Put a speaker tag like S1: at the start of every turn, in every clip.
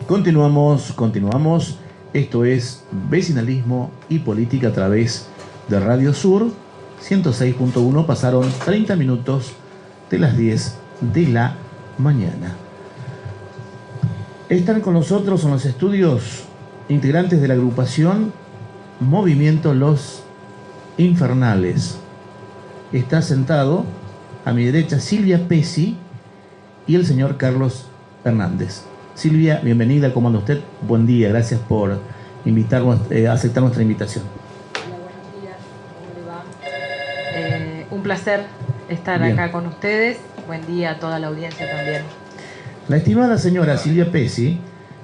S1: Continuamos. Esto es Vecinalismo y Política a través de Radio Sur 106.1. Pasaron 30 minutos de las 10 de la mañana. Están con nosotros en los estudios integrantes de la agrupación Movimiento Los Infernales. Está sentado a mi derecha Silvia Pesi y el señor Carlos Hernández. Silvia, bienvenida, ¿cómo anda usted? Buen día, gracias por invitarnos, aceptar nuestra invitación.
S2: Hola, buenos días, ¿cómo le va? Un placer estar acá con ustedes. Buen día a toda la audiencia también.
S1: La estimada señora Silvia Pesi,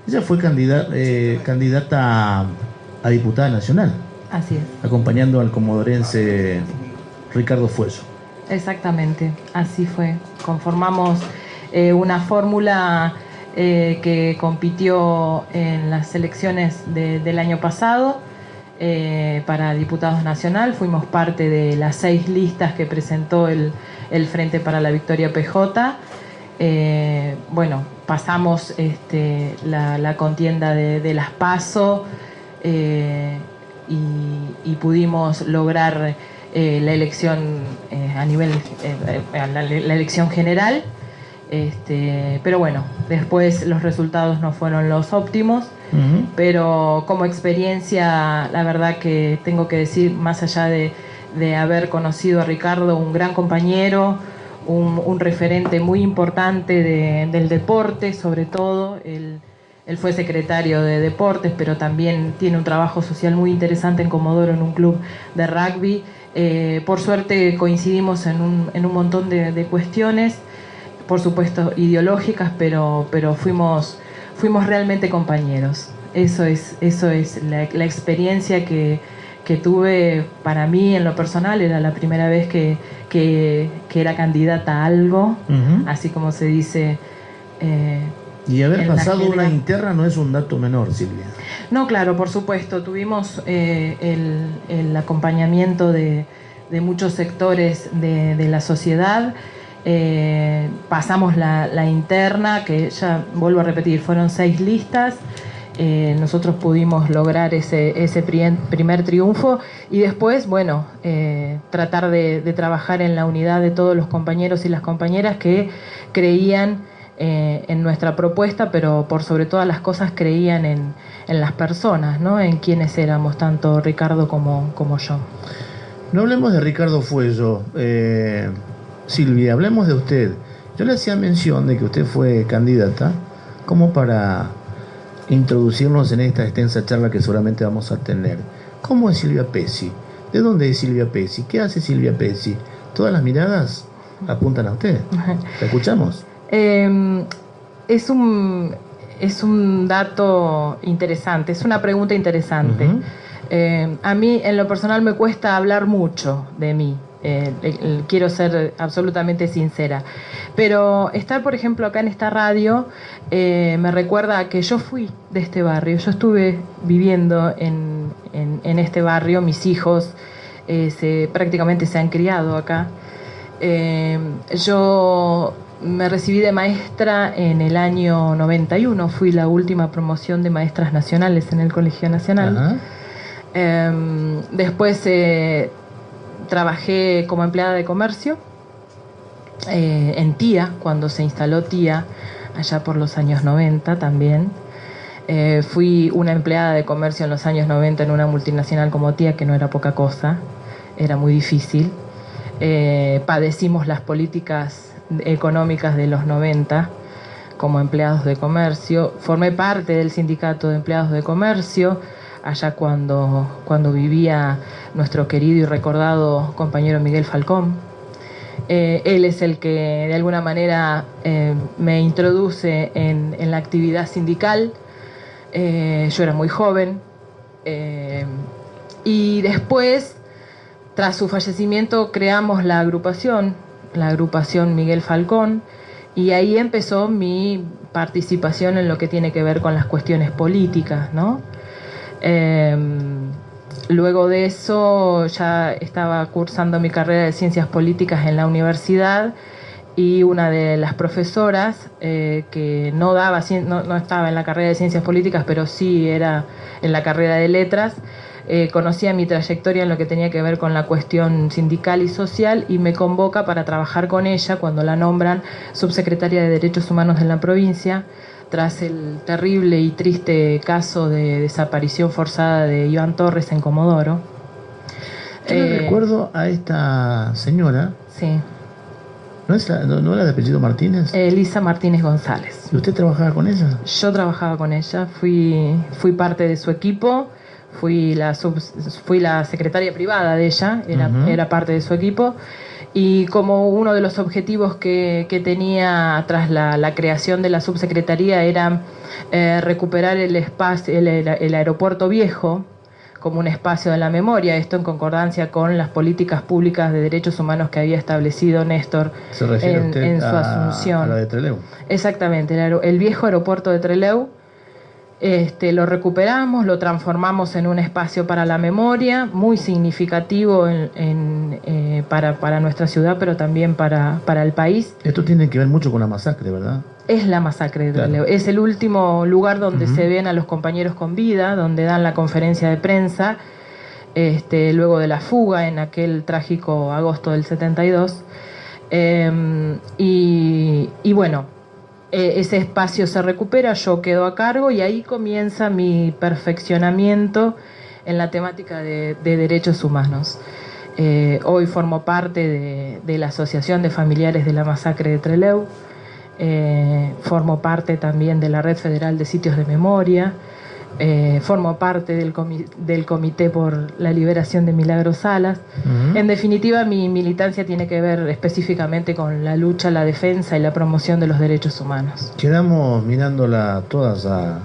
S1: ella fue candidata a diputada nacional.
S2: Así es.
S1: Acompañando al comodorense Ricardo Fuello.
S2: Exactamente, así fue. Conformamos una fórmula que compitió en las elecciones del año pasado para diputados nacional. Fuimos parte de las 6 listas que presentó el Frente para la Victoria PJ. Bueno, pasamos la contienda de las PASO y pudimos lograr la elección a nivel la elección general. Pero bueno, después los resultados no fueron los óptimos, pero como experiencia, la verdad que tengo que decir, más allá de haber conocido a Ricardo, un gran compañero, un referente muy importante del deporte, sobre todo. Él fue secretario de deportes, pero también tiene un trabajo social muy interesante en Comodoro, en un club de rugby. Por suerte coincidimos en un montón de cuestiones, por supuesto ideológicas, pero fuimos realmente compañeros. Eso es la experiencia que tuve. Para mí, en lo personal, era la primera vez que era candidata a algo, así como se dice.
S1: Y haber pasado una interna no es un dato menor, Silvia.
S2: No, claro, por supuesto. Tuvimos el acompañamiento de muchos sectores de la sociedad. Pasamos la interna, que ya vuelvo a repetir, fueron 6 listas. Nosotros pudimos lograr ese primer triunfo y después, bueno, tratar de trabajar en la unidad de todos los compañeros y las compañeras que creían en nuestra propuesta, pero por sobre todas las cosas creían en las personas, ¿no? En quienes éramos, tanto Ricardo como yo.
S1: No hablemos de Ricardo Fuello, Silvia, hablemos de usted. Yo le hacía mención de que usted fue candidata, como para introducirnos en esta extensa charla que seguramente vamos a tener. ¿Cómo es Silvia Pesi? ¿De dónde es Silvia Pesi? ¿Qué hace Silvia Pesi? Todas las miradas apuntan a usted. ¿La escuchamos?
S2: Es un dato interesante, es una pregunta interesante. A mí, en lo personal, me cuesta hablar mucho de mí. Quiero ser absolutamente sincera, pero estar, por ejemplo, acá en esta radio me recuerda que yo fui de este barrio. Yo estuve viviendo en este barrio. Mis hijos prácticamente se han criado acá. Yo me recibí de maestra en el año 91. Fui la última promoción de maestras nacionales en el Colegio Nacional. Después trabajé como empleada de comercio en TIA, cuando se instaló TIA, allá por los años 90 también. Fui una empleada de comercio en los años 90 en una multinacional como TIA, que no era poca cosa, era muy difícil. Padecimos las políticas económicas de los 90 como empleados de comercio. Formé parte del sindicato de empleados de comercio allá cuando vivía nuestro querido y recordado compañero Miguel Falcón. Él es el que de alguna manera me introduce en la actividad sindical. Yo era muy joven, y después, tras su fallecimiento, creamos la agrupación Miguel Falcón, y ahí empezó mi participación en lo que tiene que ver con las cuestiones políticas, ¿no? Luego de eso ya estaba cursando mi carrera de Ciencias Políticas en la universidad y una de las profesoras que no estaba en la carrera de Ciencias Políticas, pero sí era en la carrera de Letras, conocía mi trayectoria en lo que tenía que ver con la cuestión sindical y social y me convoca para trabajar con ella cuando la nombran subsecretaria de Derechos Humanos en la provincia, tras el terrible y triste caso de desaparición forzada de Iván Torres en Comodoro.
S1: Yo le recuerdo a esta señora.
S2: Sí.
S1: ¿No era de apellido Martínez?
S2: Elisa Martínez González.
S1: ¿Y usted trabajaba con ella?
S2: Yo trabajaba con ella, fui parte de su equipo, fui la secretaria privada de ella, era parte de su equipo, y como uno de los objetivos que tenía tras la creación de la subsecretaría era recuperar el espacio, el aeropuerto viejo, como un espacio de la memoria, esto en concordancia con las políticas públicas de derechos humanos que había establecido Néstor en su asunción.
S1: A la de Trelew.
S2: Exactamente, el viejo aeropuerto de Trelew. Lo recuperamos, lo transformamos en un espacio para la memoria, muy significativo para nuestra ciudad, pero también para el país.
S1: Esto tiene que ver mucho con la masacre, ¿verdad?
S2: Es la masacre de Trelew. Claro. Es el último lugar donde se ven a los compañeros con vida, donde dan la conferencia de prensa, luego de la fuga en aquel trágico agosto del 72. Y bueno, ese espacio se recupera, yo quedo a cargo y ahí comienza mi perfeccionamiento en la temática de derechos humanos. Hoy formo parte de la Asociación de Familiares de la Masacre de Trelew, formo parte también de la Red Federal de Sitios de Memoria, formo parte del Comité por la Liberación de Milagros Salas. En definitiva, mi militancia tiene que ver específicamente con la lucha, la defensa y la promoción de los derechos humanos.
S1: Quedamos mirándola todas a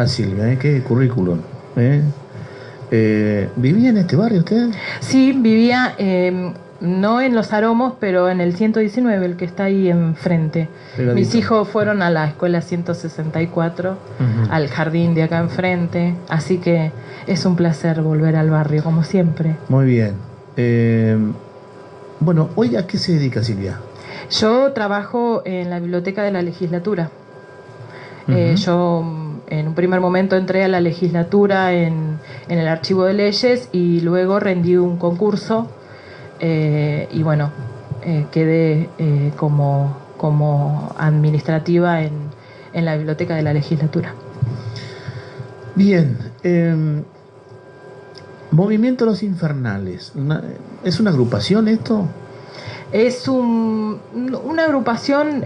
S1: Silvia, qué currículum. ¿Vivía en este barrio usted?
S2: Sí, vivía no en Los Aromos, pero en el 119, el que está ahí enfrente. Pegadito. Mis hijos fueron a la escuela 164, al jardín de acá enfrente, así que es un placer volver al barrio, como siempre.
S1: Muy bien. Bueno, ¿hoy a qué se dedica Silvia?
S2: Yo trabajo en la biblioteca de la legislatura. Yo en un primer momento entré a la legislatura en el archivo de leyes y luego rendí un concurso. Y bueno, quedé como administrativa en la biblioteca de la legislatura.
S1: Bien, Movimiento Los Infernales, ¿es una agrupación esto?
S2: Es una agrupación,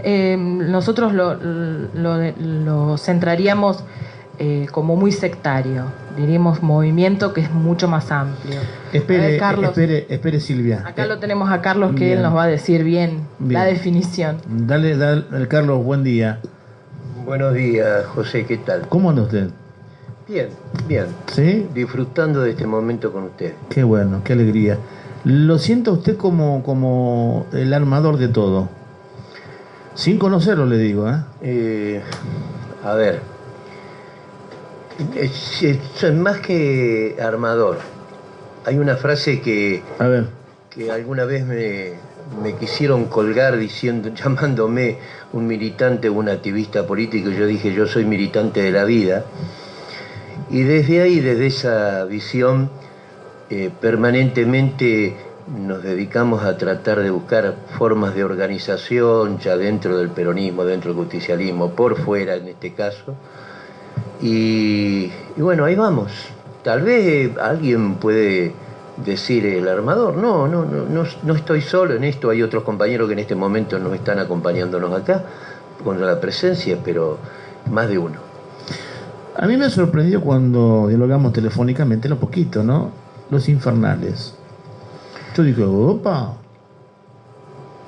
S2: nosotros lo centraríamos como muy sectario, diríamos movimiento que es mucho más amplio.
S1: Espere Silvia.
S2: Acá lo tenemos a Carlos que él nos va a decir bien la definición.
S1: Dale, Carlos, buen día.
S3: Buenos días, José, ¿qué tal?
S1: ¿Cómo anda usted?
S3: Bien.
S1: ¿Sí?
S3: Disfrutando de este momento con usted.
S1: Qué bueno, qué alegría. ¿Lo siente usted como el armador de todo? Sin conocerlo, le digo,
S3: a ver. Soy más que armador. Hay una frase que alguna vez me quisieron colgar llamándome un militante o un activista político. Yo dije, yo soy militante de la vida. Y desde ahí, desde esa visión, permanentemente nos dedicamos a tratar de buscar formas de organización, ya dentro del peronismo, dentro del justicialismo, por fuera en este caso. Y bueno, ahí vamos. Tal vez alguien puede decir el armador. No estoy solo en esto. Hay otros compañeros que en este momento nos están acompañándonos acá con la presencia, pero más de uno.
S1: A mí me sorprendió cuando dialogamos telefónicamente, lo poquito, ¿no? Los Infernales. Yo dije, opa,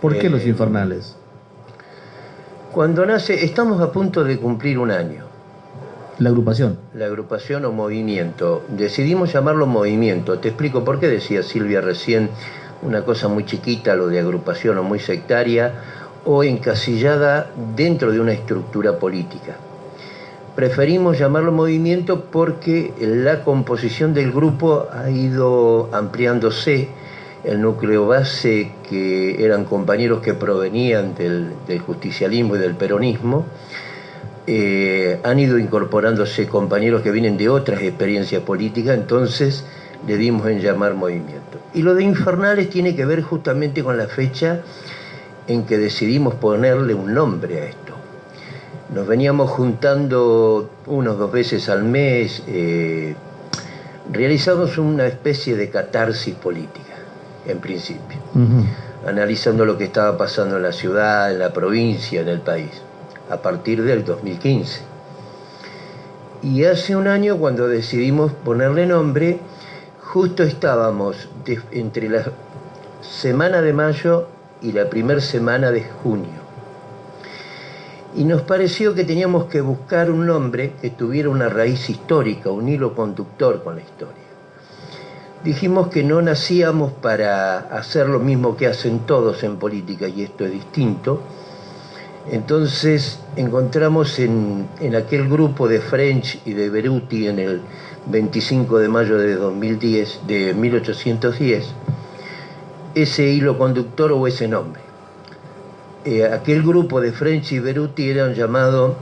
S1: ¿por qué Los Infernales?
S3: Cuando nace, estamos a punto de cumplir un año.
S1: ¿La agrupación?
S3: La agrupación o movimiento. Decidimos llamarlo movimiento. Te explico por qué decía Silvia recién una cosa muy chiquita, lo de agrupación o muy sectaria, o encasillada dentro de una estructura política. Preferimos llamarlo movimiento porque la composición del grupo ha ido ampliándose el núcleo base, que eran compañeros que provenían del justicialismo y del peronismo. Han ido incorporándose compañeros que vienen de otras experiencias políticas, entonces le dimos en llamar movimiento. Y lo de Infernales tiene que ver justamente con la fecha en que decidimos ponerle un nombre a esto. Nos veníamos juntando unos 2 veces al mes, realizamos una especie de catarsis política, en principio, analizando lo que estaba pasando en la ciudad, en la provincia, en el país, a partir del 2015. Y hace un año, cuando decidimos ponerle nombre, justo estábamos entre la semana de mayo y la primera semana de junio. Y nos pareció que teníamos que buscar un nombre que tuviera una raíz histórica, un hilo conductor con la historia. Dijimos que no nacíamos para hacer lo mismo que hacen todos en política, y esto es distinto. Entonces encontramos en aquel grupo de French y de Beruti en el 25 de mayo de 1810, ese hilo conductor o ese nombre. Aquel grupo de French y Beruti eran llamados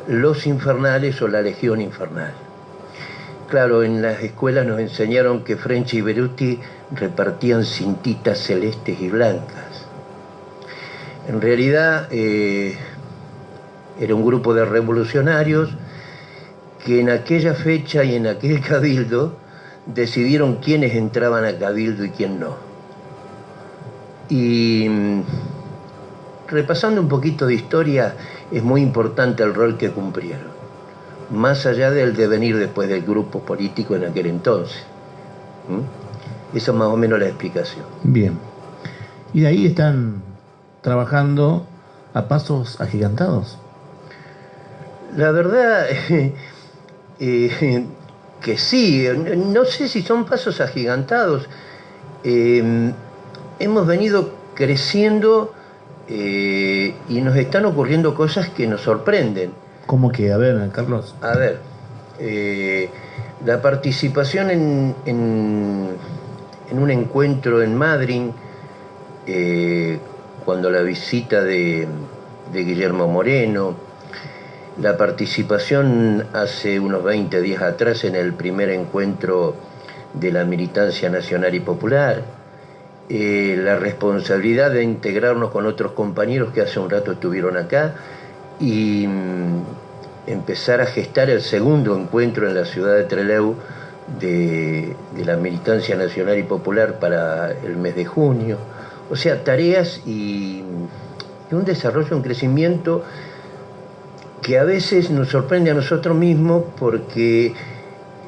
S3: los Infernales o la Legión Infernal. Claro, en las escuelas nos enseñaron que French y Beruti repartían cintitas celestes y blancas. En realidad era un grupo de revolucionarios que en aquella fecha y en aquel cabildo decidieron quiénes entraban a cabildo y quién no. Y repasando un poquito de historia, es muy importante el rol que cumplieron, más allá del devenir después del grupo político en aquel entonces. Esa es más o menos la explicación.
S1: Bien. Y de ahí están trabajando a pasos agigantados.
S3: La verdad que sí, no sé si son pasos agigantados. Hemos venido creciendo y nos están ocurriendo cosas que nos sorprenden.
S1: ¿Cómo que? A ver, Carlos.
S3: A ver, la participación en un encuentro en Madrid, cuando la visita de Guillermo Moreno, la participación hace unos 20 días atrás en el primer encuentro de la militancia nacional y popular, la responsabilidad de integrarnos con otros compañeros que hace un rato estuvieron acá y empezar a gestar el segundo encuentro en la ciudad de Trelew de la militancia nacional y popular para el mes de junio. O sea, tareas y un desarrollo, un crecimiento que a veces nos sorprende a nosotros mismos, porque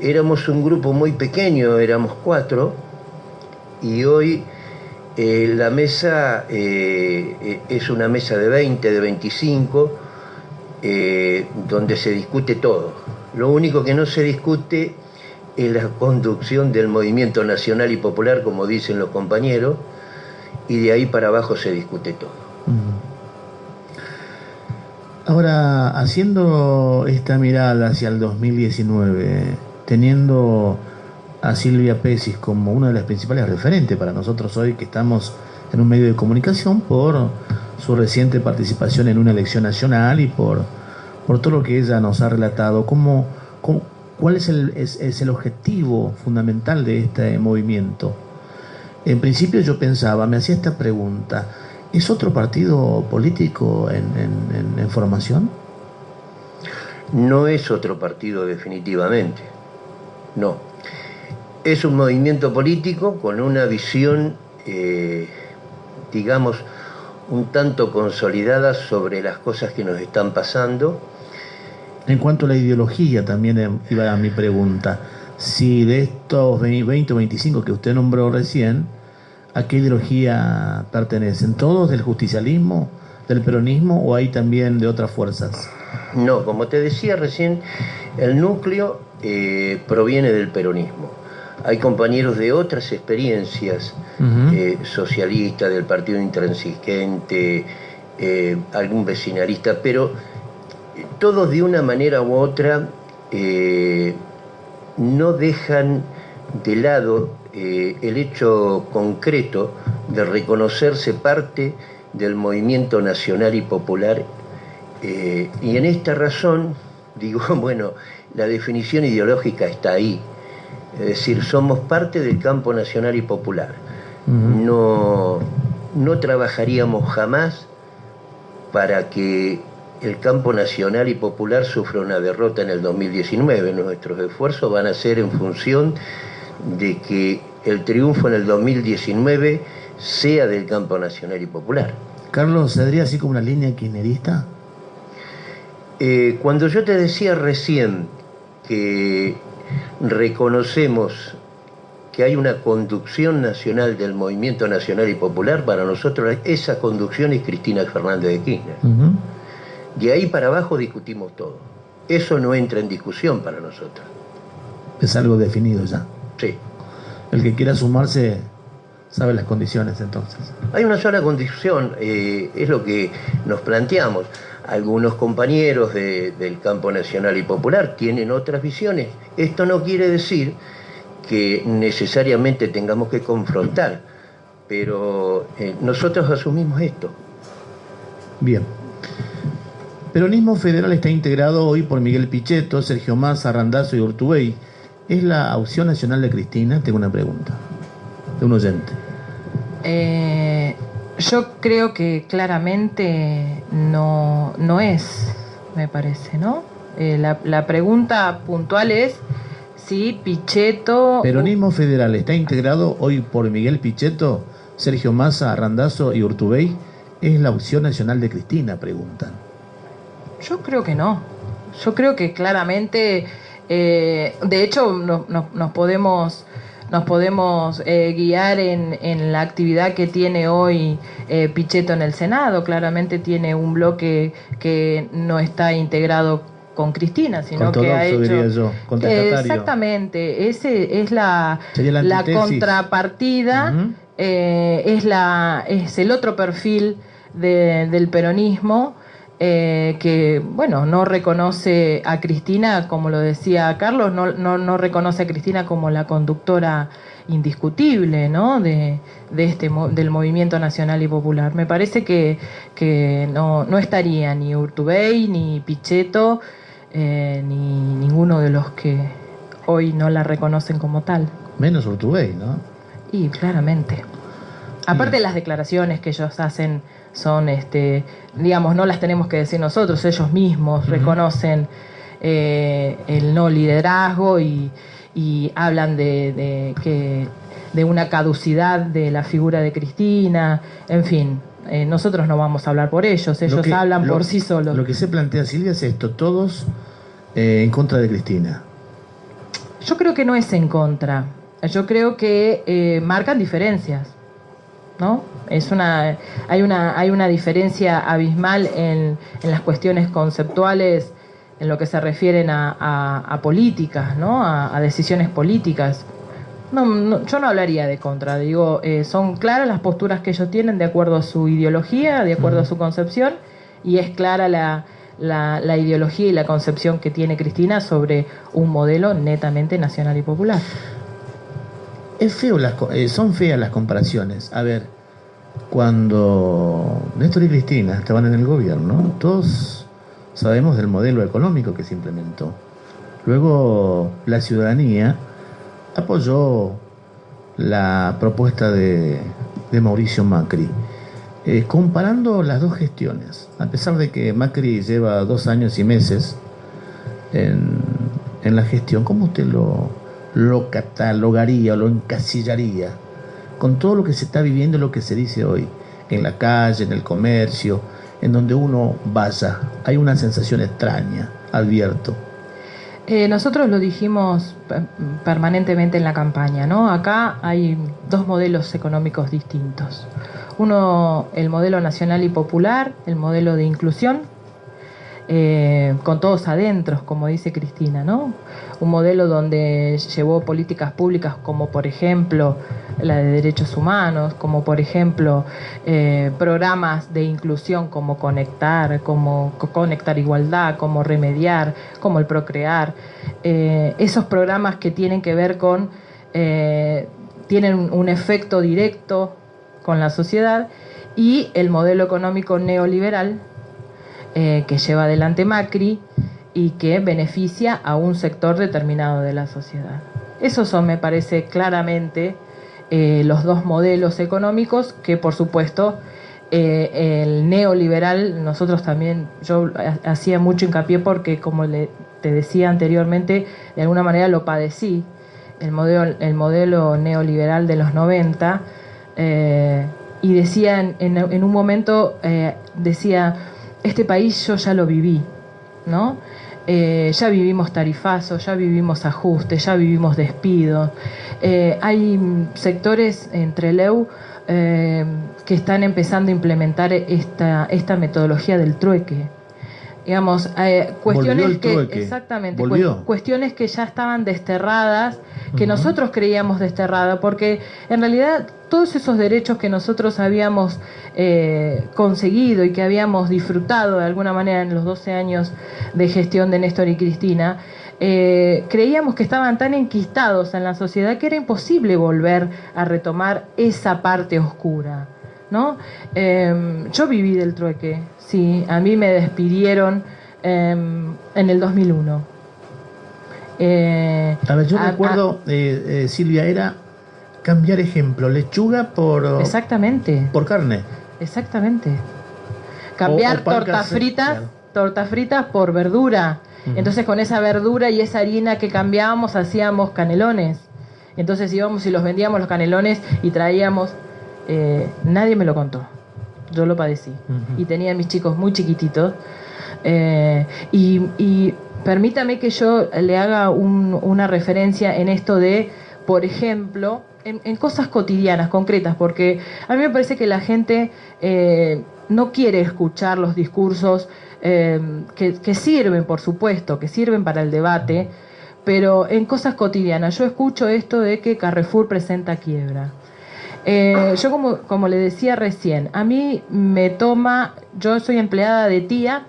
S3: éramos un grupo muy pequeño, éramos 4, y hoy la mesa es una mesa de 20, de 25, donde se discute todo. Lo único que no se discute es la conducción del movimiento nacional y popular, como dicen los compañeros, y de ahí para abajo se discute todo.
S1: Ahora, haciendo esta mirada hacia el 2019, teniendo a Silvia Pesis como una de las principales referentes para nosotros hoy, que estamos en un medio de comunicación, por su reciente participación en una elección nacional y por todo lo que ella nos ha relatado, ¿cuál es el objetivo fundamental de este movimiento? En principio yo pensaba, me hacía esta pregunta: ¿es otro partido político en formación?
S3: No es otro partido, definitivamente. No. Es un movimiento político con una visión, digamos, un tanto consolidada sobre las cosas que nos están pasando.
S1: En cuanto a la ideología, también iba a mi pregunta. Si de estos 20 o 25 que usted nombró recién, ¿a qué ideología pertenecen? ¿Todos del justicialismo, del peronismo, o hay también de otras fuerzas?
S3: No, como te decía recién, el núcleo proviene del peronismo. Hay compañeros de otras experiencias, socialistas, del Partido Intransigente, algún vecinalista, pero todos de una manera u otra no dejan de lado el hecho concreto de reconocerse parte del movimiento nacional y popular, y en esta razón digo, bueno, la definición ideológica está ahí, es decir, somos parte del campo nacional y popular. No trabajaríamos jamás para que el campo nacional y popular sufra una derrota en el 2019. Nuestros esfuerzos van a ser en función de que el triunfo en el 2019 sea del campo nacional y popular.
S1: Carlos, ¿sería así como una línea kirchnerista?
S3: Cuando yo te decía recién que reconocemos que hay una conducción nacional del movimiento nacional y popular, para nosotros esa conducción es Cristina Fernández de Kirchner. De ahí para abajo discutimos todo. Eso no entra en discusión para nosotros.
S1: Es algo definido ya.
S3: Sí.
S1: El que quiera sumarse sabe las condiciones entonces.
S3: Hay una sola condición, es lo que nos planteamos. Algunos compañeros del campo nacional y popular tienen otras visiones. Esto no quiere decir que necesariamente tengamos que confrontar, pero nosotros asumimos esto.
S1: Bien. Peronismo federal está integrado hoy por Miguel Pichetto, Sergio Massa, Randazzo y Urtubey. ¿Es la opción nacional de Cristina? Tengo una pregunta de un oyente.
S2: Yo creo que claramente no es, me parece, ¿no? La pregunta puntual es si Pichetto...
S1: Peronismo federal está integrado hoy por Miguel Pichetto, Sergio Massa, Randazzo y Urtubey. ¿Es la opción nacional de Cristina? Preguntan.
S2: Yo creo que no. Yo creo que claramente, de hecho, nos podemos guiar en la actividad que tiene hoy Pichetto en el Senado. Claramente tiene un bloque que no está integrado con Cristina, sino que ha hecho...
S1: diría yo,
S2: exactamente, ese es la contrapartida, es el otro perfil del peronismo, que bueno, no reconoce a Cristina, como lo decía Carlos, no reconoce a Cristina como la conductora indiscutible, ¿no? del movimiento nacional y popular. Me parece que no estaría ni Urtubey ni Pichetto, ni ninguno de los que hoy no la reconocen como tal.
S1: Menos Urtubey, ¿no?
S2: Y claramente. Aparte, las declaraciones que ellos hacen son, digamos, no las tenemos que decir nosotros, ellos mismos reconocen el no liderazgo y hablan de una caducidad de la figura de Cristina, en fin. Nosotros no vamos a hablar por ellos, ellos hablan por sí solos.
S1: Lo que se plantea, Silvia, es esto: todos en contra de Cristina.
S2: Yo creo que no es en contra, yo creo que marcan diferencias, ¿no? Hay una diferencia abismal en las cuestiones conceptuales, en lo que se refieren a políticas, ¿no? A decisiones políticas. Yo no hablaría de contra, digo, son claras las posturas que ellos tienen de acuerdo a su ideología, de acuerdo a su concepción, y es clara la ideología y la concepción que tiene Cristina sobre un modelo netamente nacional y popular.
S1: Es feo son feas las comparaciones. A ver, cuando Néstor y Cristina estaban en el gobierno, todos sabemos del modelo económico que se implementó. Luego la ciudadanía apoyó la propuesta de Mauricio Macri. Comparando las dos gestiones, a pesar de que Macri lleva 2 años y meses en la gestión, ¿cómo usted lo catalogaría o lo encasillaría con todo lo que se está viviendo, lo que se dice hoy en la calle, en el comercio, en donde uno vaya? Hay una sensación extraña, advierto.
S2: Nosotros lo dijimos permanentemente en la campaña, ¿no? Acá hay 2 modelos económicos distintos. Uno, el modelo nacional y popular, el modelo de inclusión, con todos adentros, como dice Cristina, ¿no? Un modelo donde llevó políticas públicas como, por ejemplo, la de derechos humanos, como, por ejemplo, programas de inclusión como Conectar Igualdad, como Remediar, como el Procrear. Esos programas que tienen que ver con tienen un efecto directo con la sociedad, y el modelo económico neoliberal que lleva adelante Macri y que beneficia a un sector determinado de la sociedad. Esos son, me parece, claramente los dos modelos económicos que, por supuesto, el neoliberal, nosotros también, yo hacía mucho hincapié porque, como te decía anteriormente, de alguna manera lo padecí, el modelo neoliberal de los 90, y decía en un momento, decía, este país yo ya lo viví, ¿no? Ya vivimos tarifazos, ya vivimos ajustes, ya vivimos despidos. Hay sectores entre LEU que están empezando a implementar esta metodología del trueque. Digamos, cuestiones que exactamente cuestiones que ya estaban desterradas, que nosotros creíamos desterradas, porque en realidad todos esos derechos que nosotros habíamos conseguido y que habíamos disfrutado de alguna manera en los 12 años de gestión de Néstor y Cristina, creíamos que estaban tan enquistados en la sociedad que era imposible volver a retomar esa parte oscura, ¿no? Yo viví del trueque, sí, a mí me despidieron en el 2001.
S1: A ver, yo recuerdo, Silvia, era cambiar ejemplo, lechuga por...
S2: Exactamente.
S1: Por carne.
S2: Exactamente. Cambiar tortas fritas por verdura. Entonces con esa verdura y esa harina que cambiábamos hacíamos canelones. Entonces íbamos y los vendíamos los canelones y traíamos... nadie me lo contó, yo lo padecí. Y tenía a mis chicos muy chiquititos, y permítame que yo le haga una referencia en esto de, por ejemplo, en cosas cotidianas, concretas, porque a mí me parece que la gente no quiere escuchar los discursos que sirven, por supuesto, que sirven para el debate, pero en cosas cotidianas. Yo escucho esto de que Carrefour presenta quiebra. Yo como le decía recién, a mí me toma, yo soy empleada de Tía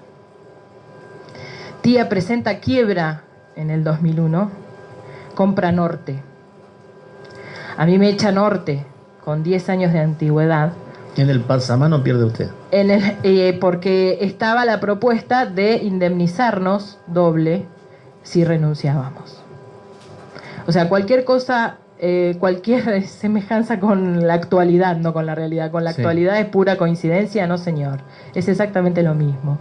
S2: presenta quiebra en el 2001, compra Norte. A mí me echa Norte con 10 años de antigüedad.
S1: En el pasamano pierde usted.
S2: Porque estaba la propuesta de indemnizarnos doble si renunciábamos. O sea, cualquier cosa... cualquier semejanza con la actualidad, no con la realidad. Con la actualidad es pura coincidencia, no señor. Es exactamente lo mismo.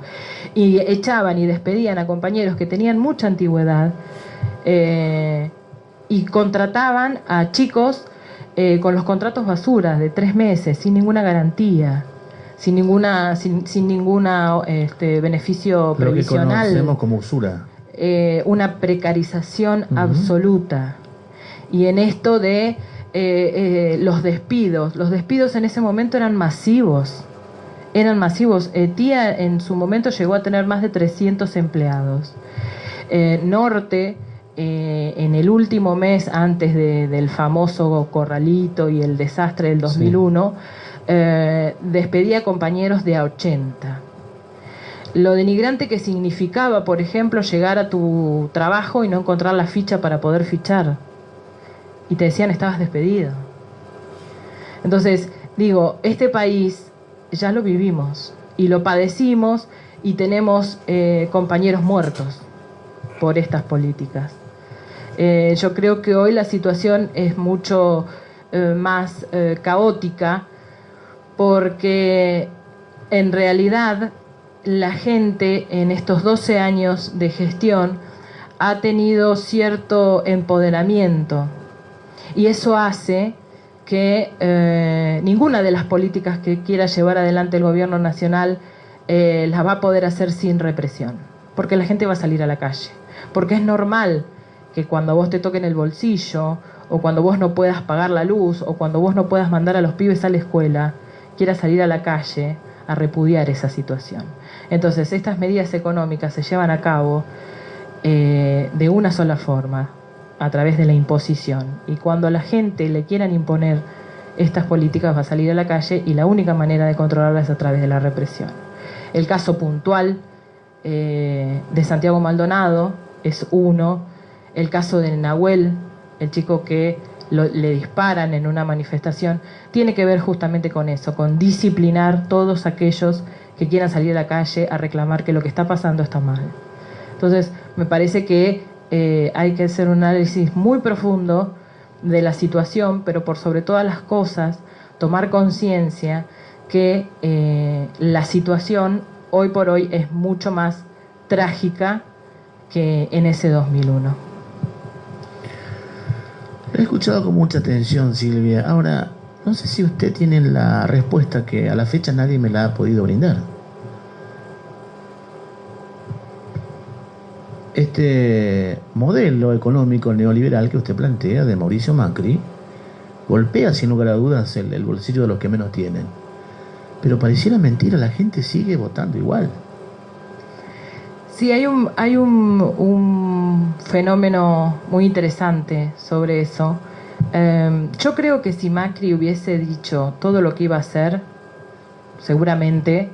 S2: Y echaban y despedían a compañeros que tenían mucha antigüedad, y contrataban a chicos con los contratos basuras de 3 meses, sin ninguna garantía, sin ninguna beneficio previsional.
S1: Lo que conocemos como usura.
S2: Una precarización absoluta. Y en esto de los despidos en ese momento eran masivos. Tía en su momento llegó a tener más de 300 empleados. Norte, en el último mes antes del famoso corralito y el desastre del 2001, despedía compañeros de a 80. Lo denigrante que significaba, por ejemplo, llegar a tu trabajo y no encontrar la ficha para poder fichar. Y te decían, estabas despedido. Entonces, digo, este país ya lo vivimos y lo padecimos, y tenemos compañeros muertos por estas políticas. Yo creo que hoy la situación es mucho más caótica, porque en realidad la gente en estos 12 años de gestión ha tenido cierto empoderamiento. Y eso hace que ninguna de las políticas que quiera llevar adelante el gobierno nacional las va a poder hacer sin represión. Porque la gente va a salir a la calle. Porque es normal que cuando vos te toquen el bolsillo, o cuando vos no puedas pagar la luz, o cuando vos no puedas mandar a los pibes a la escuela, quieras salir a la calle a repudiar esa situación. Entonces, estas medidas económicas se llevan a cabo de una sola forma, a través de la imposición. Y cuando a la gente le quieran imponer estas políticas, va a salir a la calle, y la única manera de controlarlas es a través de la represión. El caso puntual de Santiago Maldonado es uno. El caso de Nahuel, el chico que le disparan en una manifestación, tiene que ver justamente con eso, con disciplinar todos aquellos que quieran salir a la calle a reclamar que lo que está pasando está mal. Entonces, me parece que hay que hacer un análisis muy profundo de la situación, pero por sobre todas las cosas, tomar conciencia que la situación hoy por hoy es mucho más trágica que en ese 2001.
S1: Lo he escuchado con mucha atención, Silvia. Ahora, no sé si usted tiene la respuesta que a la fecha nadie me la ha podido brindar. Este modelo económico neoliberal que usted plantea de Mauricio Macri golpea sin lugar a dudas el bolsillo de los que menos tienen. Pero pareciera mentira, la gente sigue votando igual.
S2: Sí, hay un fenómeno muy interesante sobre eso. Yo creo que si Macri hubiese dicho todo lo que iba a hacer, seguramente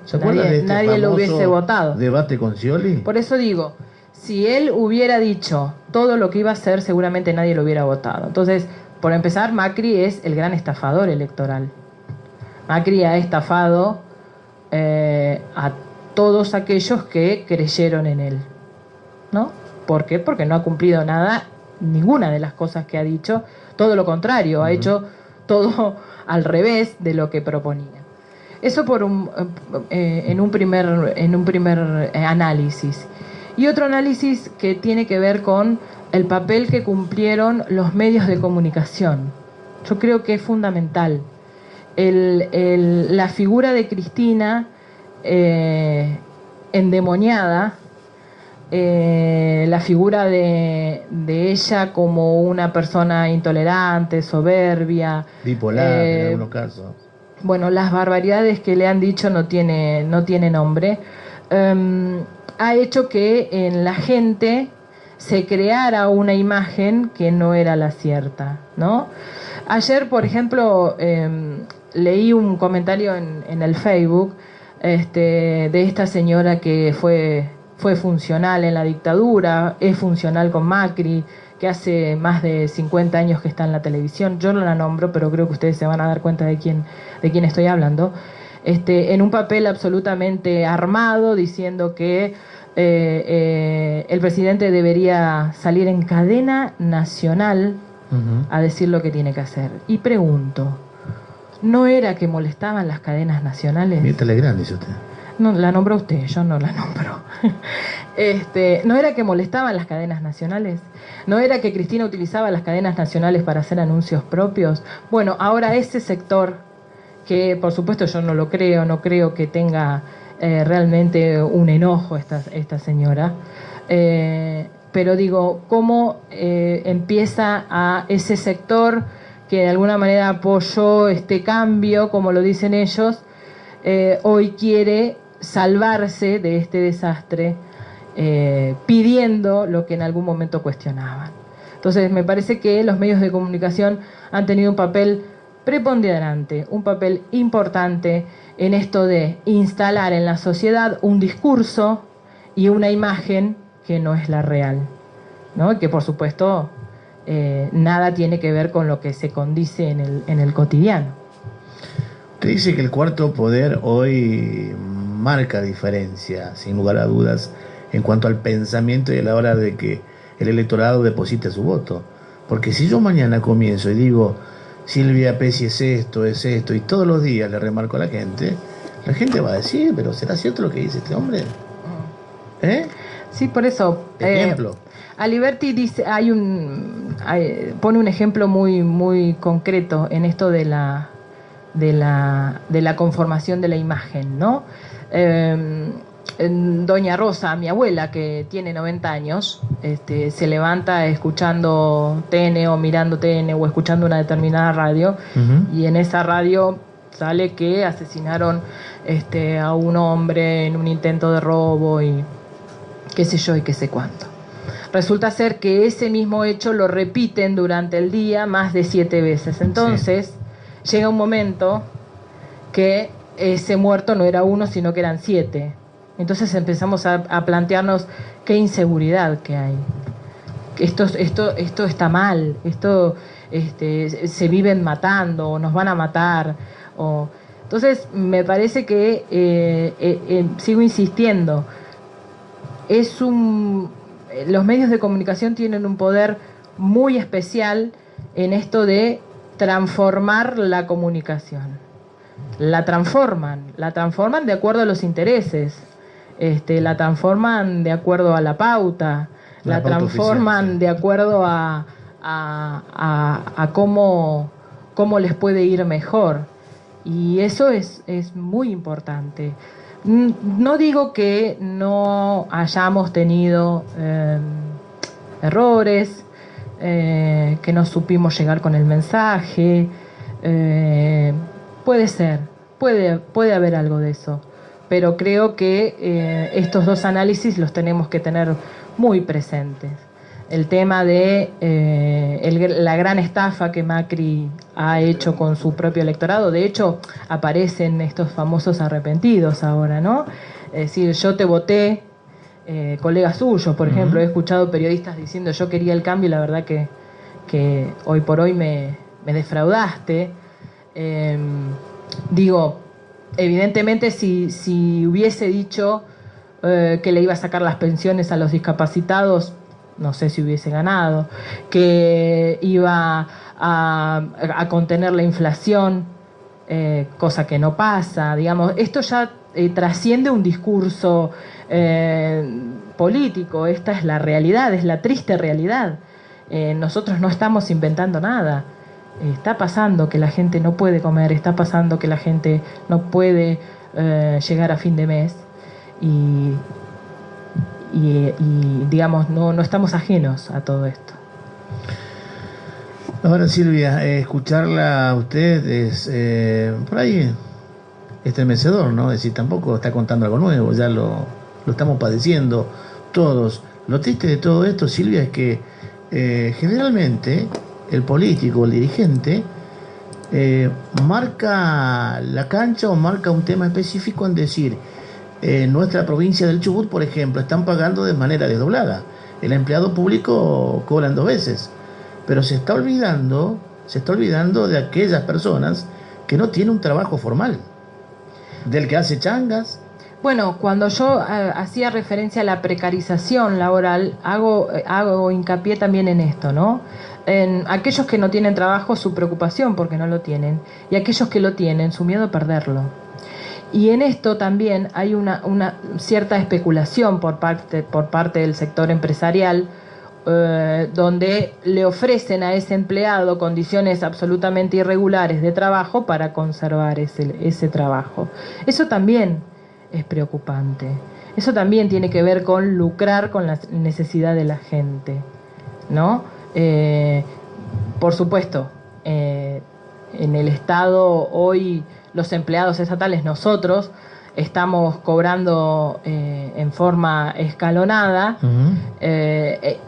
S2: nadie lo hubiese votado.
S1: ¿Debate con Scioli?
S2: Por eso digo, si él hubiera dicho todo lo que iba a hacer, seguramente nadie lo hubiera votado. Entonces, por empezar, Macri es el gran estafador electoral. Macri ha estafado a todos aquellos que creyeron en él, ¿no? ¿Por qué? Porque no ha cumplido nada, ninguna de las cosas que ha dicho, todo lo contrario, ha hecho todo al revés de lo que proponía. Eso en un primer análisis. Y otro análisis que tiene que ver con el papel que cumplieron los medios de comunicación. Yo creo que es fundamental. La figura de Cristina endemoniada, la figura de ella como una persona intolerante, soberbia,
S1: bipolar en algunos casos.
S2: Bueno, las barbaridades que le han dicho no tiene nombre. Ha hecho que en la gente se creara una imagen que no era la cierta, ¿no? Ayer, por ejemplo, leí un comentario en el Facebook de esta señora que fue funcional en la dictadura, es funcional con Macri, que hace más de 50 años que está en la televisión. Yo no la nombro, pero creo que ustedes se van a dar cuenta de quién estoy hablando. En un papel absolutamente armado, diciendo que el presidente debería salir en cadena nacional a decir lo que tiene que hacer. Y pregunto, ¿no era que molestaban las cadenas nacionales?
S1: Mirta Legrand, dice usted.
S2: No, la nombró usted, yo no la nombro. ¿No era que molestaban las cadenas nacionales? ¿No era que Cristina utilizaba las cadenas nacionales para hacer anuncios propios? Bueno, ahora ese sector, que por supuesto yo no lo creo, no creo que tenga realmente un enojo esta señora, pero digo, ¿cómo empieza a ese sector que de alguna manera apoyó este cambio, como lo dicen ellos, hoy quiere salvarse de este desastre, pidiendo lo que en algún momento cuestionaban? Entonces me parece que los medios de comunicación han tenido un papel preponderante, un papel importante en esto de instalar en la sociedad un discurso y una imagen que no es la real, ¿no? Y que por supuesto nada tiene que ver con lo que se condice en el cotidiano.
S1: Usted dice que el cuarto poder hoy marca diferencia, sin lugar a dudas, en cuanto al pensamiento y a la hora de que el electorado deposite su voto. Porque si yo mañana comienzo y digo, Silvia Pesci es esto, y todos los días le remarco a la gente va a decir, pero ¿será cierto lo que dice este hombre?
S2: Sí, por eso.
S1: Ejemplo.
S2: Aliberti dice, pone un ejemplo muy, muy concreto en esto de la conformación de la imagen, ¿no? Doña Rosa, mi abuela, que tiene 90 años, se levanta escuchando TN o mirando TN o escuchando una determinada radio, y en esa radio sale que asesinaron a un hombre en un intento de robo y qué sé yo y qué sé cuánto. Resulta ser que ese mismo hecho lo repiten durante el día más de 7 veces. Entonces, llega un momento que ese muerto no era uno, sino que eran 7. Entonces empezamos a plantearnos qué inseguridad que hay. Esto está mal, esto se viven matando o nos van a matar. Entonces, me parece que, sigo insistiendo, los medios de comunicación tienen un poder muy especial en esto de transformar la comunicación. La transforman de acuerdo a los intereses, la transforman de acuerdo a la pauta, la transforman oficial, sí, de acuerdo a cómo les puede ir mejor. Y eso es muy importante. No digo que no hayamos tenido errores, que no supimos llegar con el mensaje. Puede ser, puede haber algo de eso. Pero creo que estos dos análisis los tenemos que tener muy presentes. El tema de la gran estafa que Macri ha hecho con su propio electorado. De hecho, aparecen estos famosos arrepentidos ahora, ¿no? Es decir, yo te voté, colegas suyos, por ejemplo, he escuchado periodistas diciendo yo quería el cambio y la verdad que hoy por hoy me defraudaste. Digo, evidentemente si hubiese dicho que le iba a sacar las pensiones a los discapacitados, no sé si hubiese ganado, que iba a contener la inflación, cosa que no pasa, digamos, esto ya trasciende un discurso político. Esta es la realidad, es la triste realidad. Nosotros no estamos inventando nada. Está pasando que la gente no puede comer, está pasando que la gente no puede llegar a fin de mes y digamos, no estamos ajenos a todo esto.
S1: Ahora, Silvia, escucharla a usted es por ahí estremecedor, ¿no? Es decir, tampoco está contando algo nuevo, ya lo estamos padeciendo todos. Lo triste de todo esto, Silvia, es que generalmente el político, el dirigente, marca la cancha o marca un tema específico en decir, en nuestra provincia del Chubut, por ejemplo, están pagando de manera desdoblada. El empleado público cobran 2 veces, pero se está olvidando de aquellas personas que no tienen un trabajo formal, del que hace changas.
S2: Bueno, cuando yo hacía referencia a la precarización laboral, hago hincapié también en esto, ¿no? En aquellos que no tienen trabajo, su preocupación porque no lo tienen, y aquellos que lo tienen, su miedo a perderlo. Y en esto también hay una cierta especulación por parte del sector empresarial, donde le ofrecen a ese empleado condiciones absolutamente irregulares de trabajo para conservar ese trabajo. Eso también es preocupante. Eso también tiene que ver con lucrar con la necesidad de la gente, ¿no? Por supuesto, en el Estado hoy los empleados estatales, nosotros estamos cobrando en forma escalonada,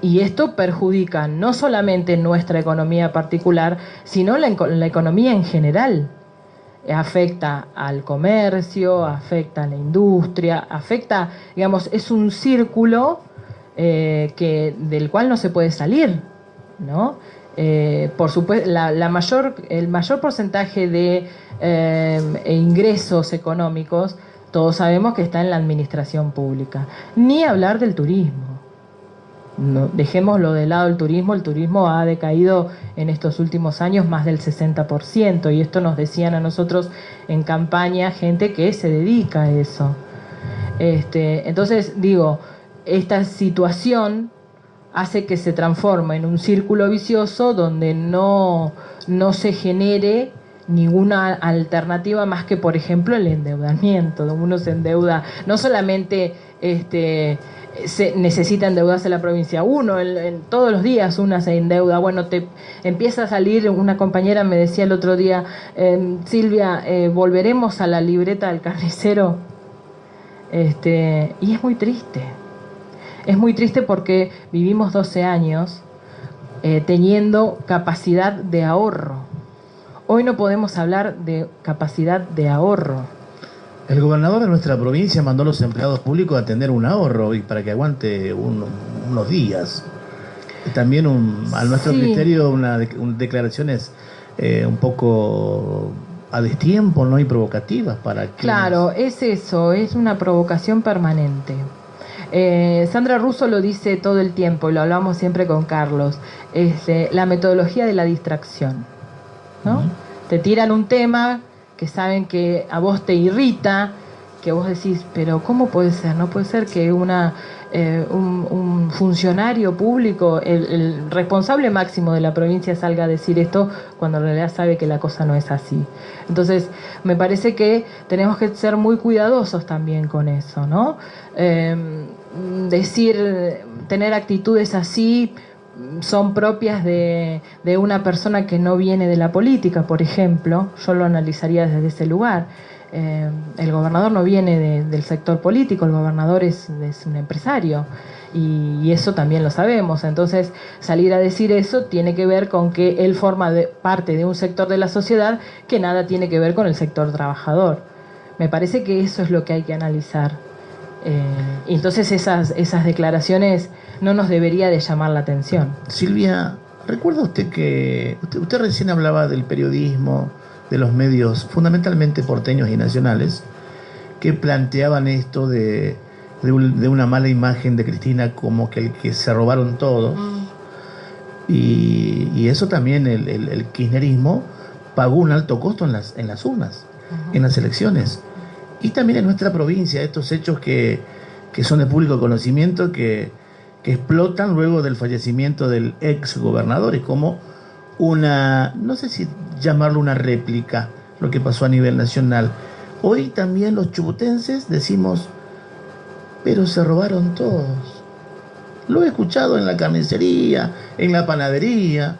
S2: y esto perjudica no solamente nuestra economía particular, sino la economía en general. Afecta al comercio, afecta a la industria, afecta, digamos, es un círculo del cual no se puede salir, ¿no? Por supuesto, el mayor porcentaje de ingresos económicos, todos sabemos que está en la administración pública. Ni hablar del turismo. No, dejémoslo de lado el turismo ha decaído en estos últimos años más del 60%, y esto nos decían a nosotros en campaña gente que se dedica a eso. Entonces, digo, esta situación hace que se transforme en un círculo vicioso donde no se genere ninguna alternativa más que, por ejemplo, el endeudamiento. Uno se endeuda, no solamente se necesita endeudarse la provincia, todos los días una se endeuda. Bueno, te empieza a salir, una compañera me decía el otro día, Silvia, volveremos a la libreta del carnicero, y es muy triste. Es muy triste porque vivimos 12 años teniendo capacidad de ahorro. Hoy no podemos hablar de capacidad de ahorro.
S1: El gobernador de nuestra provincia mandó a los empleados públicos a tener un ahorro y para que aguante unos días. También a nuestro
S2: Sí.
S1: criterio declaraciones un poco a destiempo, ¿no? Y provocativas para quienes...
S2: Claro, es eso, es una provocación permanente. Sandra Russo lo dice todo el tiempo, y lo hablamos siempre con Carlos, la metodología de la distracción, ¿no?
S1: Ujú.
S2: Te tiran un tema que saben que a vos te irrita, que vos decís, pero ¿cómo puede ser? No puede ser que un funcionario público, el responsable máximo de la provincia, salga a decir esto cuando en realidad sabe que la cosa no es así. Entonces, me parece que tenemos que ser muy cuidadosos también con eso, ¿no? Tener actitudes así son propias de una persona que no viene de la política, por ejemplo. Yo lo analizaría desde ese lugar. El gobernador no viene del sector político, el gobernador es un empresario, y eso también lo sabemos. Entonces, salir a decir eso tiene que ver con que él forma parte de un sector de la sociedad que nada tiene que ver con el sector trabajador. Me parece que eso es lo que hay que analizar. Y entonces esas declaraciones no nos debería de llamar la atención.
S1: Silvia, ¿recuerda usted que usted recién hablaba del periodismo, de los medios fundamentalmente porteños y nacionales, que planteaban esto de una mala imagen de Cristina como que el que se robaron todos? Y eso también el kirchnerismo pagó un alto costo en las urnas, en las elecciones. Y también en nuestra provincia, estos hechos que son de público conocimiento, que explotan luego del fallecimiento del ex gobernador, y como una, no sé si llamarlo una réplica, lo que pasó a nivel nacional. Hoy también los chubutenses decimos, pero se robaron todos. Lo he escuchado en la carnicería, en la panadería.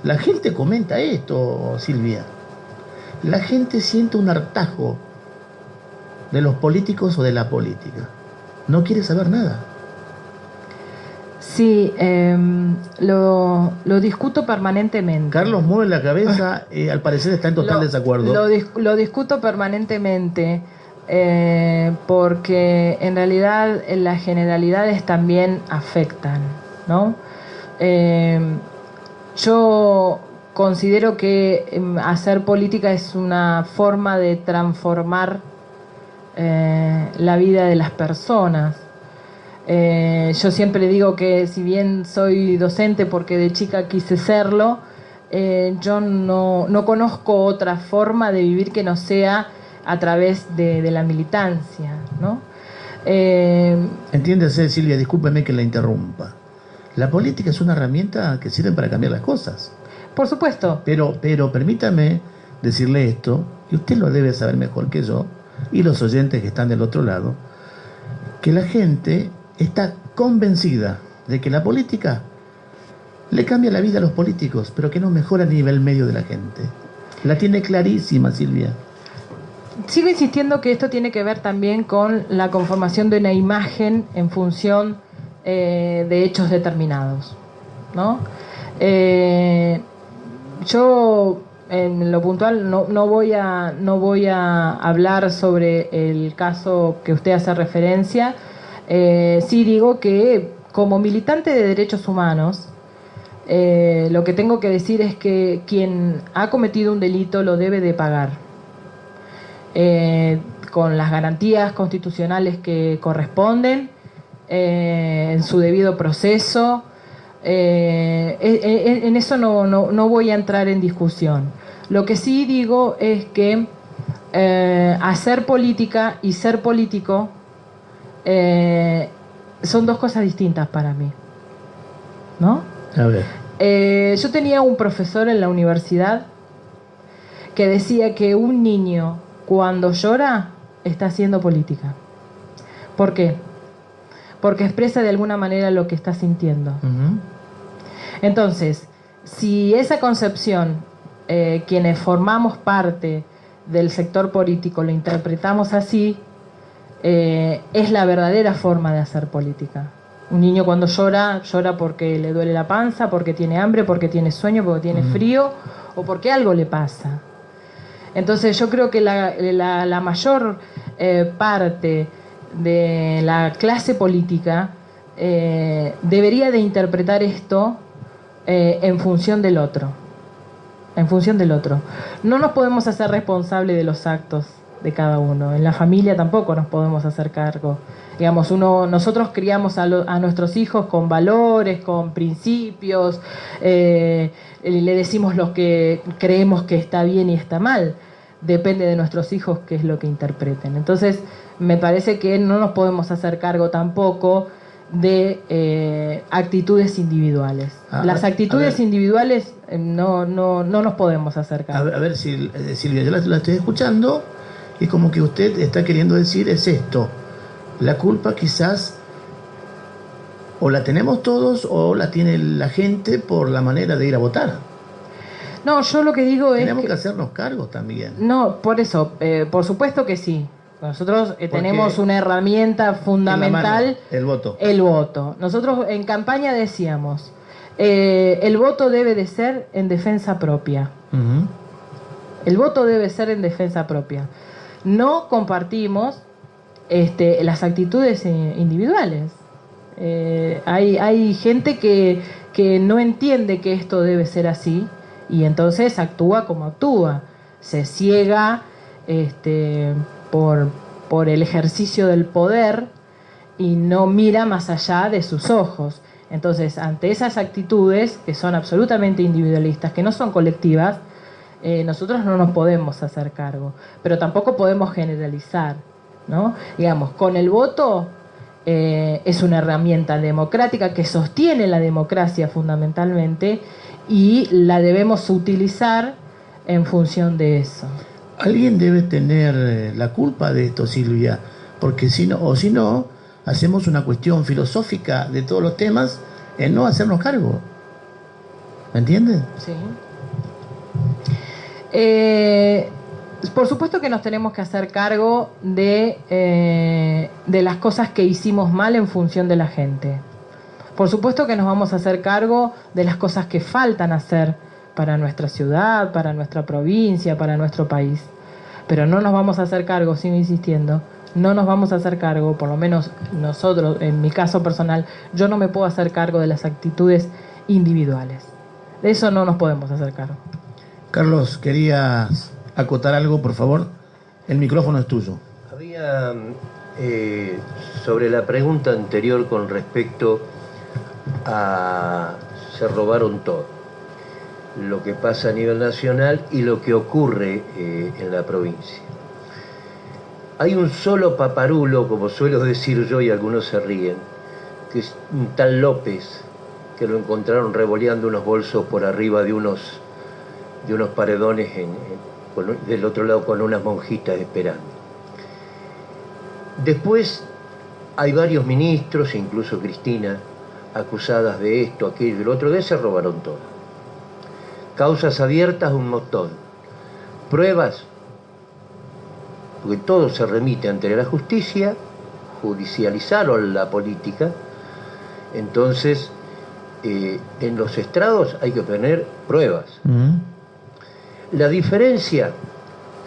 S1: La gente comenta esto, Silvia. La gente siente un hartazgo de los políticos o de la política. No quiere saber nada.
S2: Sí, lo discuto permanentemente.
S1: Carlos mueve la cabeza, al parecer está en total desacuerdo.
S2: Lo discuto permanentemente porque en realidad las generalidades también afectan, ¿no? Yo considero que hacer política es una forma de transformar la vida de las personas. Yo siempre digo que si bien soy docente porque de chica quise serlo, yo no conozco otra forma de vivir que no sea a través de la militancia, ¿no?
S1: Entiéndase, Silvia, discúlpeme que la interrumpa. La política es una herramienta que sirve para cambiar las cosas.
S2: Por supuesto.
S1: Pero permítame decirle esto, y usted lo debe saber mejor que yo, y los oyentes que están del otro lado, que la gente está convencida de que la política le cambia la vida a los políticos, pero que no mejora a nivel medio de la gente. La tiene clarísima, Silvia.
S2: Sigo insistiendo que esto tiene que ver también con la conformación de una imagen en función de hechos determinados, ¿no? Yo en lo puntual no voy a hablar sobre el caso que usted hace referencia. Sí digo que como militante de derechos humanos, lo que tengo que decir es que quien ha cometido un delito lo debe de pagar, con las garantías constitucionales que corresponden, en su debido proceso. En eso no voy a entrar en discusión. Lo que sí digo es que hacer política y ser político son dos cosas distintas para mí, ¿no?
S1: A ver.
S2: Yo tenía un profesor en la universidad que decía que un niño cuando llora está haciendo política. ¿Por qué? Porque expresa de alguna manera lo que está sintiendo.
S1: Uh-huh.
S2: Entonces, si esa concepción, quienes formamos parte del sector político, lo interpretamos así, es la verdadera forma de hacer política. Un niño cuando llora porque le duele la panza, porque tiene hambre, porque tiene sueño, porque tiene frío, o porque algo le pasa. Entonces yo creo que la mayor parte de la clase política debería de interpretar esto en función del otro. En función del otro. No nos podemos hacer responsables de los actos de cada uno. En la familia tampoco nos podemos hacer cargo. Digamos, nosotros criamos a nuestros hijos con valores, con principios, le decimos lo que creemos que está bien y está mal. Depende de nuestros hijos qué es lo que interpreten. Entonces, me parece que no nos podemos hacer cargo tampoco de actitudes individuales. Las actitudes individuales no nos podemos hacer cargo.
S1: A ver, Silvia, yo la estoy escuchando y como que usted está queriendo decir es esto. La culpa quizás o la tenemos todos o la tiene la gente por la manera de ir a votar.
S2: No, yo lo que digo es
S1: tenemos que hacernos cargo también.
S2: No, por eso, por supuesto que sí. Nosotros tenemos una herramienta fundamental,
S1: el voto.
S2: El voto. Nosotros en campaña decíamos, el voto debe de ser en defensa propia.
S1: Uh-huh.
S2: El voto debe ser en defensa propia. No compartimos las actitudes individuales. Hay gente que no entiende que esto debe ser así y entonces actúa como actúa. Se ciega por el ejercicio del poder y no mira más allá de sus ojos. Entonces, ante esas actitudes que son absolutamente individualistas, que no son colectivas, nosotros no nos podemos hacer cargo, pero tampoco podemos generalizar, ¿no? Digamos, con el voto es una herramienta democrática que sostiene la democracia fundamentalmente y la debemos utilizar en función de eso.
S1: Alguien debe tener la culpa de esto, Silvia, porque si no, hacemos una cuestión filosófica de todos los temas en no hacernos cargo. ¿Me entiendes?
S2: Sí. Por supuesto que nos tenemos que hacer cargo de las cosas que hicimos mal en función de la gente. Por supuesto que nos vamos a hacer cargo de las cosas que faltan hacer para nuestra ciudad, para nuestra provincia, para nuestro país. Pero no nos vamos a hacer cargo, sigo insistiendo, no nos vamos a hacer cargo, por lo menos nosotros, en mi caso personal, yo no me puedo hacer cargo de las actitudes individuales. De eso no nos podemos hacer cargo.
S1: Carlos, ¿querías acotar algo, por favor? El micrófono es tuyo.
S3: Había, sobre la pregunta anterior con respecto a se robaron todo, lo que pasa a nivel nacional y lo que ocurre en la provincia. Hay un solo paparulo, como suelo decir yo y algunos se ríen, que es un tal López, que lo encontraron revoleando unos bolsos por arriba de unos paredones del otro lado con unas monjitas esperando. Después hay varios ministros, incluso Cristina, acusadas de esto, aquello y lo otro, de se robaron todo. Causas abiertas un montón. Pruebas, porque todo se remite ante la justicia, judicializaron la política, entonces en los estrados hay que obtener pruebas. Uh-huh. La diferencia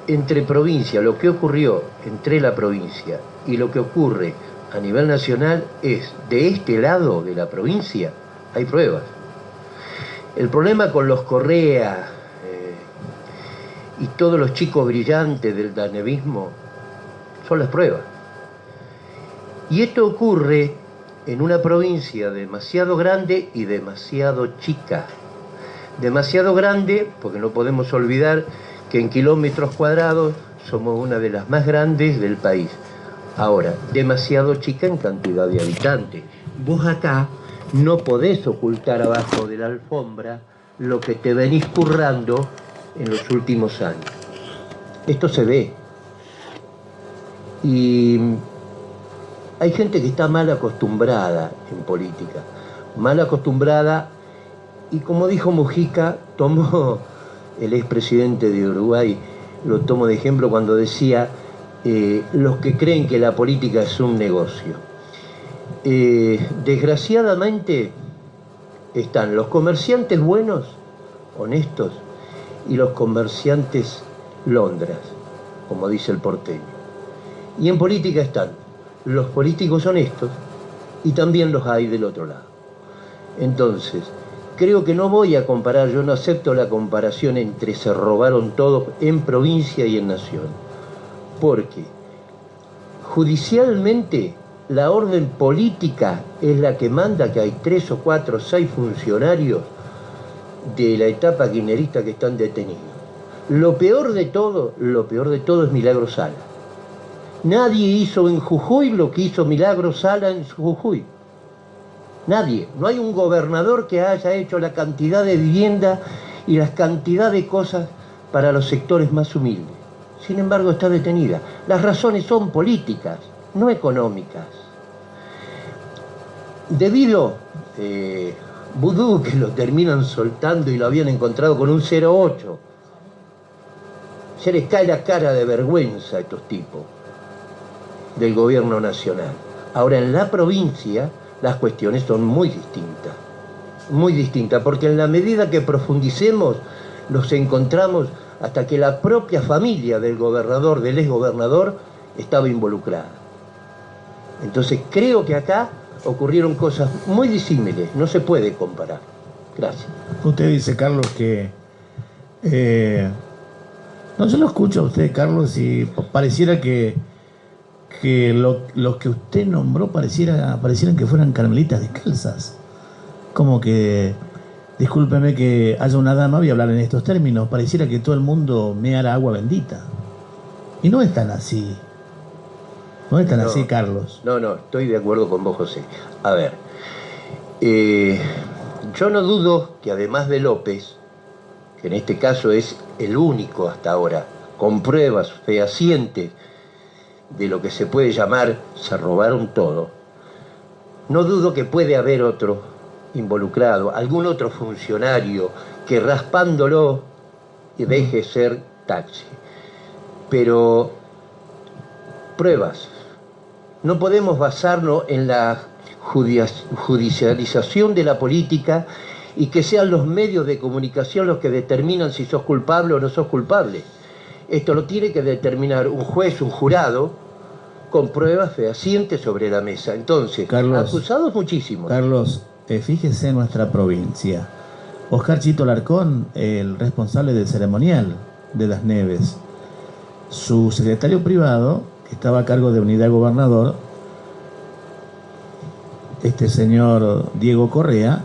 S3: entre provincia, lo que ocurrió entre la provincia y lo que ocurre a nivel nacional es, de este lado de la provincia hay pruebas. El problema con los Correa y todos los chicos brillantes del danevismo son las pruebas. Y esto ocurre en una provincia demasiado grande y demasiado chica. Demasiado grande porque no podemos olvidar que en kilómetros cuadrados somos una de las más grandes del país. Ahora, demasiado chica en cantidad de habitantes. Vos acá no podés ocultar abajo de la alfombra lo que te venís currando en los últimos años. Esto se ve. Y hay gente que está mal acostumbrada en política. Mal acostumbrada, y como dijo Mujica, tomó el expresidente de Uruguay, lo tomo de ejemplo cuando decía los que creen que la política es un negocio. Desgraciadamente están los comerciantes buenos, honestos, y los comerciantes londras, como dice el porteño. Y en política están los políticos honestos y también los hay del otro lado. Entonces, creo que no voy a comparar, yo no acepto la comparación entre se robaron todos en provincia y en nación, porque judicialmente la orden política es la que manda que hay 3 o 4 o 6 funcionarios de la etapa kirchnerista que están detenidos. Lo peor de todo es Milagro Sala. Nadie hizo en Jujuy lo que hizo Milagro Sala en Jujuy. Nadie. No hay un gobernador que haya hecho la cantidad de vivienda y la cantidad de cosas para los sectores más humildes. Sin embargo, está detenida. Las razones son políticas, no económicas. Debido Vudú, que lo terminan soltando y lo habían encontrado con un 0,8. Se les cae la cara de vergüenza a estos tipos del gobierno nacional. Ahora, en la provincia, las cuestiones son muy distintas, porque en la medida que profundicemos, nos encontramos hasta que la propia familia del gobernador, del exgobernador, estaba involucrada. Entonces, creo que acá ocurrieron cosas muy disímiles, no se puede comparar. Gracias.
S1: Usted dice, Carlos, que... no, yo lo escucho a usted, Carlos, y pareciera que los que usted nombró parecieran que fueran carmelitas descalzas. Como que, discúlpeme que haya una dama, voy a hablar en estos términos, pareciera que todo el mundo meara agua bendita. Y no es tan así. No es tan así, Carlos.
S3: No, estoy de acuerdo con vos, José. A ver, yo no dudo que además de López, que en este caso es el único hasta ahora, con pruebas fehacientes de lo que se puede llamar se robaron todo, no dudo que puede haber otro involucrado, algún otro funcionario que raspándolo deje ser taxi. Pero pruebas. No podemos basarnos en la judicialización de la política y que sean los medios de comunicación los que determinan si sos culpable o no sos culpable. Esto lo tiene que determinar un juez, un jurado, con pruebas fehacientes sobre la mesa. Entonces,
S1: Carlos,
S3: acusados muchísimos.
S1: Carlos, fíjese en nuestra provincia. Oscar Chito Larcón, el responsable del ceremonial de Las Neves, su secretario privado, que estaba a cargo de Unidad Gobernador, este señor Diego Correa,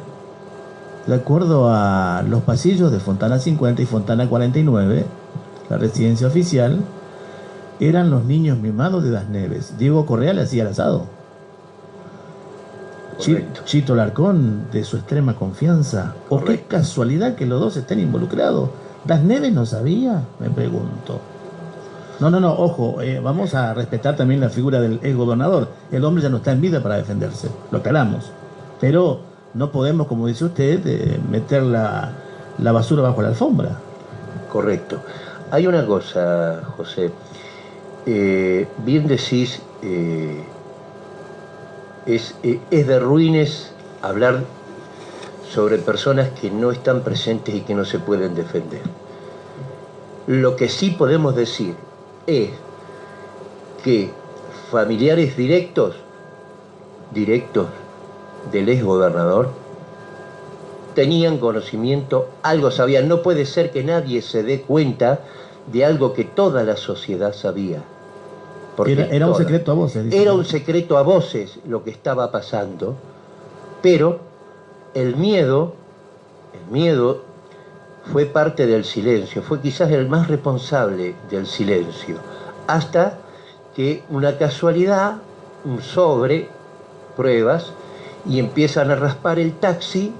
S1: de acuerdo a los pasillos de Fontana 50 y Fontana 49, la residencia oficial, eran los niños mimados de Las Neves. Diego Correa le hacía el asado. Chito Larcón, de su extrema confianza. ¿O qué casualidad que los dos estén involucrados? ¿Las Neves no sabía? Me pregunto. No, ojo, vamos a respetar también la figura del exgobernador. El hombre ya no está en vida para defenderse, lo aclaramos. Pero no podemos, como dice usted, meter la basura bajo la alfombra.
S3: Correcto. Hay una cosa, José. Bien decís, es de ruines hablar sobre personas que no están presentes y que no se pueden defender. Lo que sí podemos decir es que familiares directos del exgobernador tenían conocimiento, algo sabían. No puede ser que nadie se dé cuenta de algo que toda la sociedad sabía.
S1: Era un secreto a voces.
S3: Era un secreto a voces lo que estaba pasando, pero el miedo fue parte del silencio, fue quizás el más responsable del silencio, hasta que una casualidad, un sobre, pruebas, y empiezan a raspar el taxi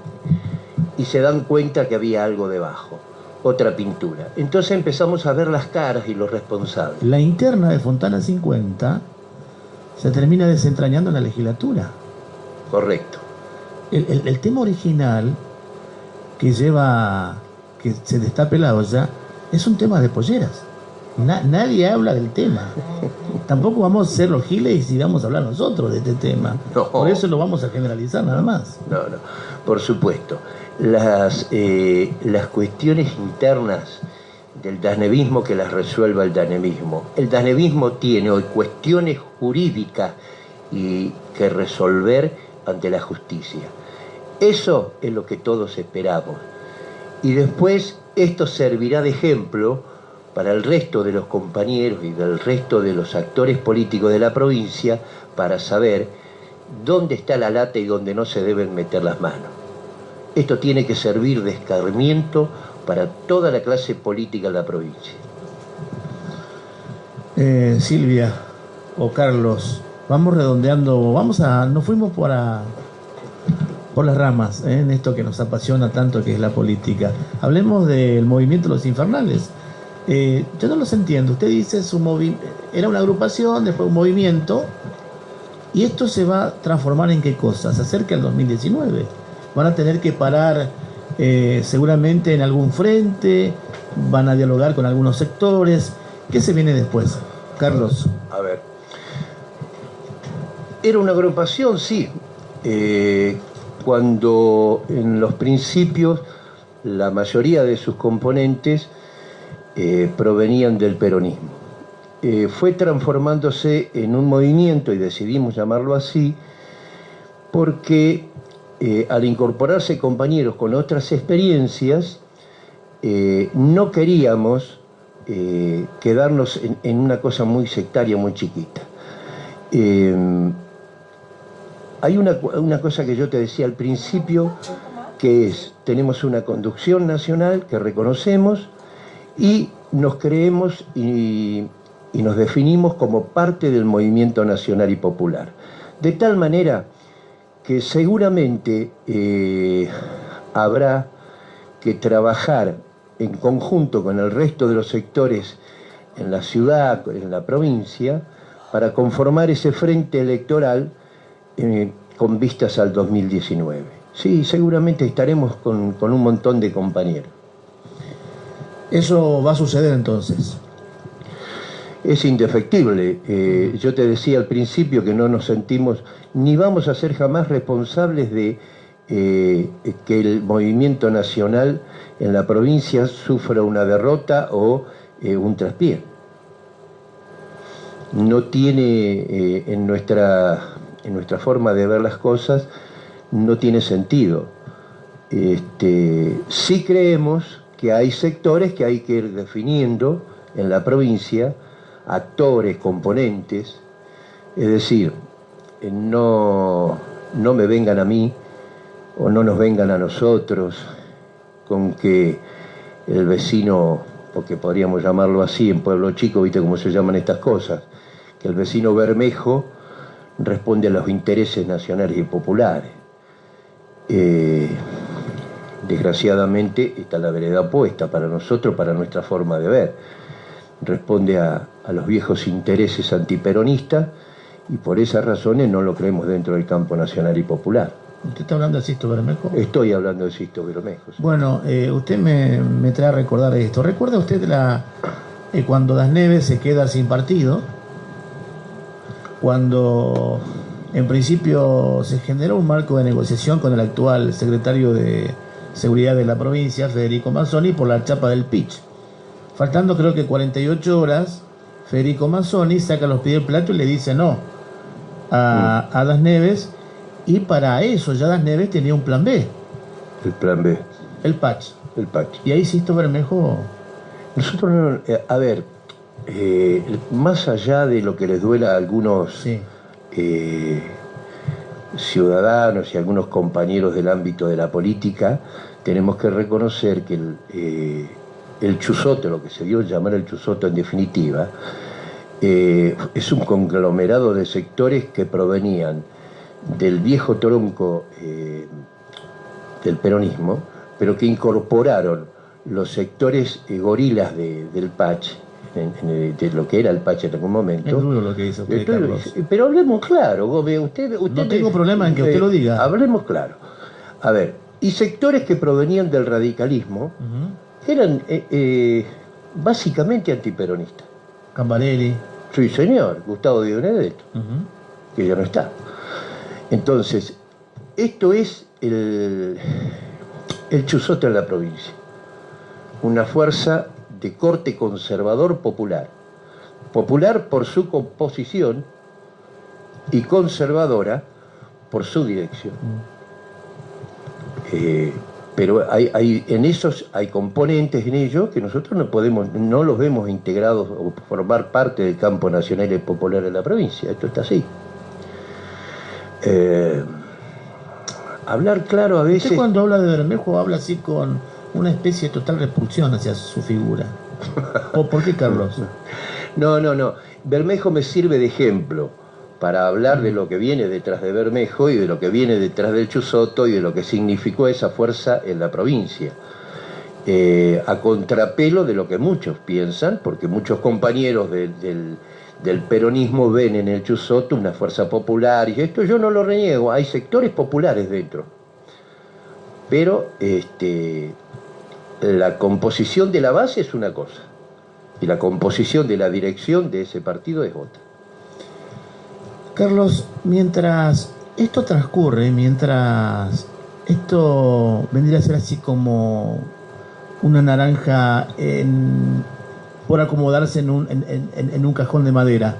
S3: y se dan cuenta que había algo debajo, otra pintura. Entonces empezamos a ver las caras y los responsables.
S1: La interna de Fontana 50 se termina desentrañando en la legislatura.
S3: Correcto.
S1: El tema original que lleva que se destape la olla es un tema de polleras. Nadie habla del tema. Tampoco vamos a ser los giles y vamos a hablar nosotros de este tema.
S3: No.
S1: Por eso lo vamos a generalizar nada más.
S3: No, por supuesto. Las cuestiones internas del dasnevismo que las resuelva el dasnevismo. El dasnevismo tiene hoy cuestiones jurídicas y que resolver ante la justicia. Eso es lo que todos esperamos. Y después esto servirá de ejemplo para el resto de los compañeros y del resto de los actores políticos de la provincia para saber dónde está la lata y dónde no se deben meter las manos. Esto tiene que servir de escarmiento para toda la clase política de la provincia.
S1: Silvia o Carlos, vamos redondeando, nos fuimos por las ramas, en esto que nos apasiona tanto, que es la política. Hablemos del movimiento de los infernales. Yo no los entiendo. Usted dice era una agrupación, después un movimiento, y esto se va a transformar en qué cosa. Se acerca el 2019. Van a tener que parar seguramente en algún frente, van a dialogar con algunos sectores. ¿Qué se viene después, Carlos?
S3: A ver, era una agrupación, sí, cuando en los principios la mayoría de sus componentes provenían del peronismo. Fue transformándose en un movimiento, y decidimos llamarlo así, porque al incorporarse compañeros con otras experiencias, no queríamos quedarnos en una cosa muy sectaria, muy chiquita. Hay una cosa que yo te decía al principio, que es, tenemos una conducción nacional que reconocemos y nos creemos y nos definimos como parte del movimiento nacional y popular. De tal manera que seguramente habrá que trabajar en conjunto con el resto de los sectores en la ciudad, en la provincia, para conformar ese frente electoral con vistas al 2019. Sí, seguramente estaremos con un montón de compañeros.
S1: ¿Eso va a suceder entonces?
S3: Es indefectible. Yo te decía al principio que no nos sentimos, ni vamos a ser jamás responsables de que el movimiento nacional en la provincia sufra una derrota o un traspié. No tiene, en nuestra forma de ver las cosas, no tiene sentido. Sí creemos que hay sectores que hay que ir definiendo en la provincia, actores, componentes, es decir, no me vengan a mí o no nos vengan a nosotros con que el vecino, porque podríamos llamarlo así en Pueblo Chico, viste cómo se llaman estas cosas, que el vecino Bermejo responde a los intereses nacionales y populares. Desgraciadamente está la vereda opuesta para nosotros, para nuestra forma de ver. Responde a los viejos intereses antiperonistas y por esas razones no lo creemos dentro del campo nacional y popular.
S1: ¿Usted está hablando de Sisto Bermejo?
S3: Estoy hablando de Sisto Bermejo. Sí.
S1: Bueno, usted me trae a recordar esto. ¿Recuerda usted cuando Das Neves se queda sin partido? Cuando en principio se generó un marco de negociación con el actual secretario de Seguridad de la provincia, Federico Mazzoni, por la chapa del pitch. Faltando creo que 48 horas, Federico Mazzoni saca los pies del plato y le dice no a Das Neves, y para eso ya Das Neves tenía un plan B.
S3: El plan B.
S1: El patch.
S3: El patch.
S1: Y ahí Sisto Bermejo...
S3: Nosotros, a ver, más allá de lo que les duela a algunos
S1: sí.
S3: Ciudadanos y algunos compañeros del ámbito de la política, tenemos que reconocer que el Chusoto, lo que se dio a llamar el Chusoto en definitiva, es un conglomerado de sectores que provenían del viejo tronco del peronismo, pero que incorporaron los sectores gorilas del PACH, de lo que era el PACH en algún momento.
S1: Es duro lo que dice usted, Carlos.
S3: Pero hablemos claro, usted
S1: no tengo problema en que usted lo diga.
S3: Hablemos claro. A ver, y sectores que provenían del radicalismo eran básicamente antiperonistas.
S1: Cambarelli.
S3: Sí, señor, Gustavo Di Benedetto, que ya no está. Entonces, esto es el Chusoto en la provincia. Una fuerza de corte conservador popular. Popular por su composición y conservadora por su dirección. Pero en esos hay componentes en ellos que nosotros no los vemos integrados o formar parte del campo nacional y popular de la provincia. Esto está así. Hablar claro a veces...
S1: Usted cuando habla de Bermejo habla así con una especie de total repulsión hacia su figura. ¿Por qué, Carlos?
S3: No. Bermejo me sirve de ejemplo para hablar de lo que viene detrás de Bermejo y de lo que viene detrás del Chusotto y de lo que significó esa fuerza en la provincia. A contrapelo de lo que muchos piensan, porque muchos compañeros del peronismo ven en el Chusotto una fuerza popular, y esto yo no lo reniego, hay sectores populares dentro. Pero la composición de la base es una cosa, y la composición de la dirección de ese partido es otra.
S1: Carlos, mientras esto transcurre, mientras esto vendría a ser así como una naranja por acomodarse en un cajón de madera,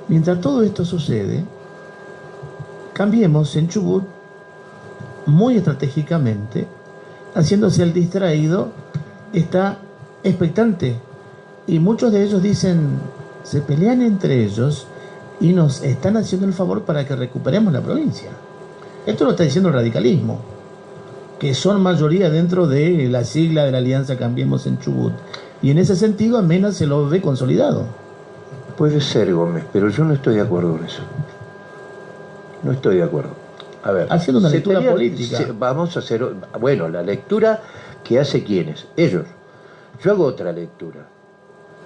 S1: mientras todo esto sucede, Cambiemos en Chubut, muy estratégicamente, haciéndose el distraído, está expectante. Y muchos de ellos dicen, se pelean entre ellos y nos están haciendo el favor para que recuperemos la provincia. Esto lo está diciendo el radicalismo, que son mayoría dentro de la sigla de la alianza Cambiemos en Chubut. Y en ese sentido a Mena se lo ve consolidado.
S3: Puede ser, Gómez, pero yo no estoy de acuerdo en eso. No estoy de acuerdo. A ver,
S1: haciendo una lectura política.
S3: Vamos a hacer, bueno, la lectura que hace quiénes, ellos. Yo hago otra lectura.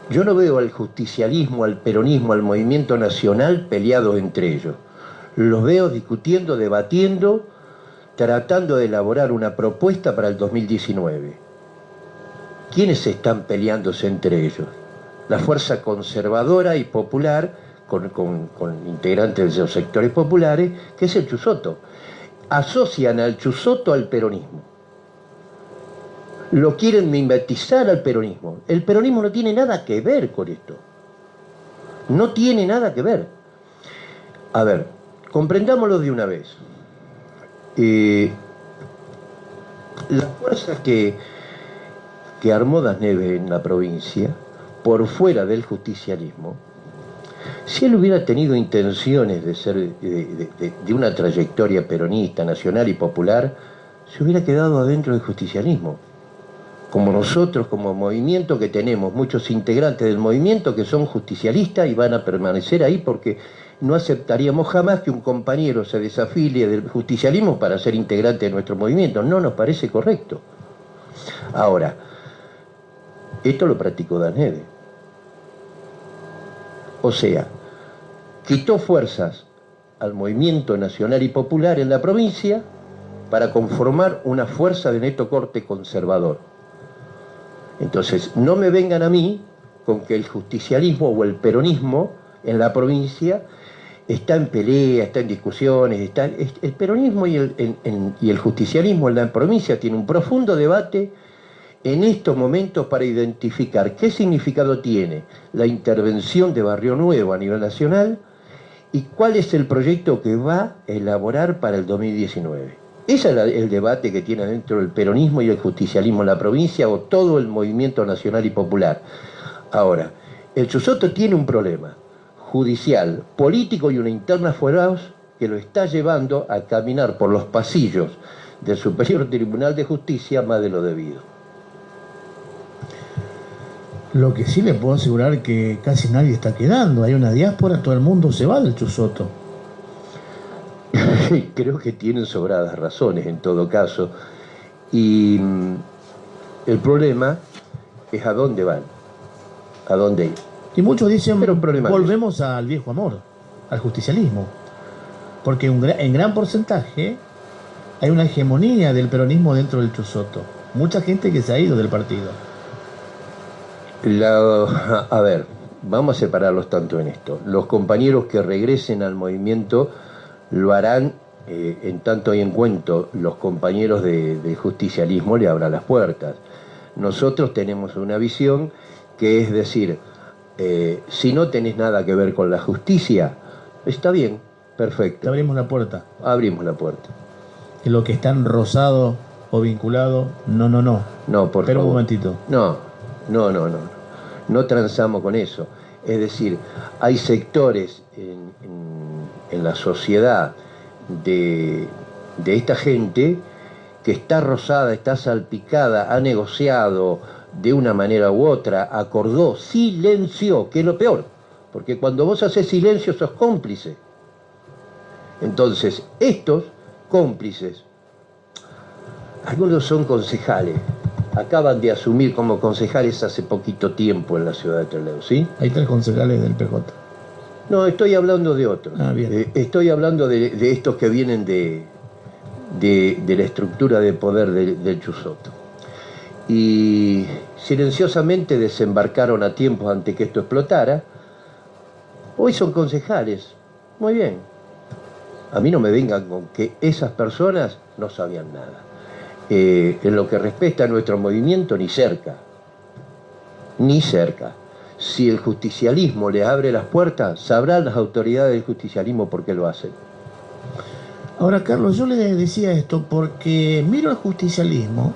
S3: Yo no veo al justicialismo, al peronismo, al movimiento nacional peleados entre ellos. Los veo discutiendo, debatiendo, tratando de elaborar una propuesta para el 2019. ¿Quiénes están peleándose entre ellos? La fuerza conservadora y popular, con integrantes de los sectores populares, que es el Chusotto. Asocian al Chusotto al peronismo. Lo quieren mimetizar al peronismo. El peronismo no tiene nada que ver con esto. No tiene nada que ver. A ver, comprendámoslo de una vez. La fuerza que armó Das Neves en la provincia, por fuera del justicialismo, si él hubiera tenido intenciones de ser de una trayectoria peronista, nacional y popular, se hubiera quedado adentro del justicialismo. Como nosotros, como movimiento, que tenemos muchos integrantes del movimiento que son justicialistas y van a permanecer ahí, porque no aceptaríamos jamás que un compañero se desafilie del justicialismo para ser integrante de nuestro movimiento. No nos parece correcto. Ahora, esto lo practicó Das Neves. O sea, quitó fuerzas al movimiento nacional y popular en la provincia para conformar una fuerza de neto corte conservador. Entonces, no me vengan a mí con que el justicialismo o el peronismo en la provincia está en pelea, está en discusiones. El peronismo y el justicialismo en la provincia tienen un profundo debate en estos momentos para identificar qué significado tiene la intervención de Barrio Nuevo a nivel nacional y cuál es el proyecto que va a elaborar para el 2019. Ese es el debate que tiene dentro del peronismo y el justicialismo en la provincia o todo el movimiento nacional y popular. Ahora, el Chusotto tiene un problema judicial, político y una interna feroz que lo está llevando a caminar por los pasillos del Superior Tribunal de Justicia más de lo debido.
S1: Lo que sí le puedo asegurar que casi nadie está quedando. Hay una diáspora, todo el mundo se va del Chusotto.
S3: Creo que tienen sobradas razones en todo caso. Y el problema es a dónde van, a dónde ir.
S1: Y muchos dicen, volvemos al viejo amor, al justicialismo. Porque en gran porcentaje hay una hegemonía del peronismo dentro del Chusotto. Mucha gente que se ha ido del partido.
S3: A ver, vamos a separarlos tanto en esto. Los compañeros que regresen al movimiento lo harán en tanto y en cuanto los compañeros de justicialismo le abran las puertas. Nosotros tenemos una visión que es decir, si no tenés nada que ver con la justicia, está bien, Perfecto.
S1: Te abrimos la puerta.
S3: Abrimos la puerta.
S1: Que lo que están rosado o vinculado, no.
S3: No, por
S1: Pero
S3: favor.
S1: un momentito.
S3: No. No transamos con eso. Es decir, hay sectores en la sociedad de esta gente que está rosada, está salpicada, ha negociado de una manera u otra, acordó, silenció, que es lo peor. Porque cuando vos haces silencio sos cómplice. Entonces, estos cómplices, algunos son concejales, acaban de asumir como concejales hace poquito tiempo en la ciudad de Trelew, ¿sí?
S1: Hay 3 concejales del PJ.
S3: No, estoy hablando de otros.
S1: Bien.
S3: Estoy hablando de estos que vienen de la estructura de poder del Chusoto. Y silenciosamente desembarcaron a tiempo antes que esto explotara. Hoy son concejales. Muy bien. A mí no me vengan con que esas personas no sabían nada. En lo que respecta a nuestro movimiento, ni cerca. Ni cerca. Si el justicialismo le abre las puertas, sabrán las autoridades del justicialismo por qué lo hacen.
S1: Ahora, Carlos, yo le decía esto porque miro al justicialismo,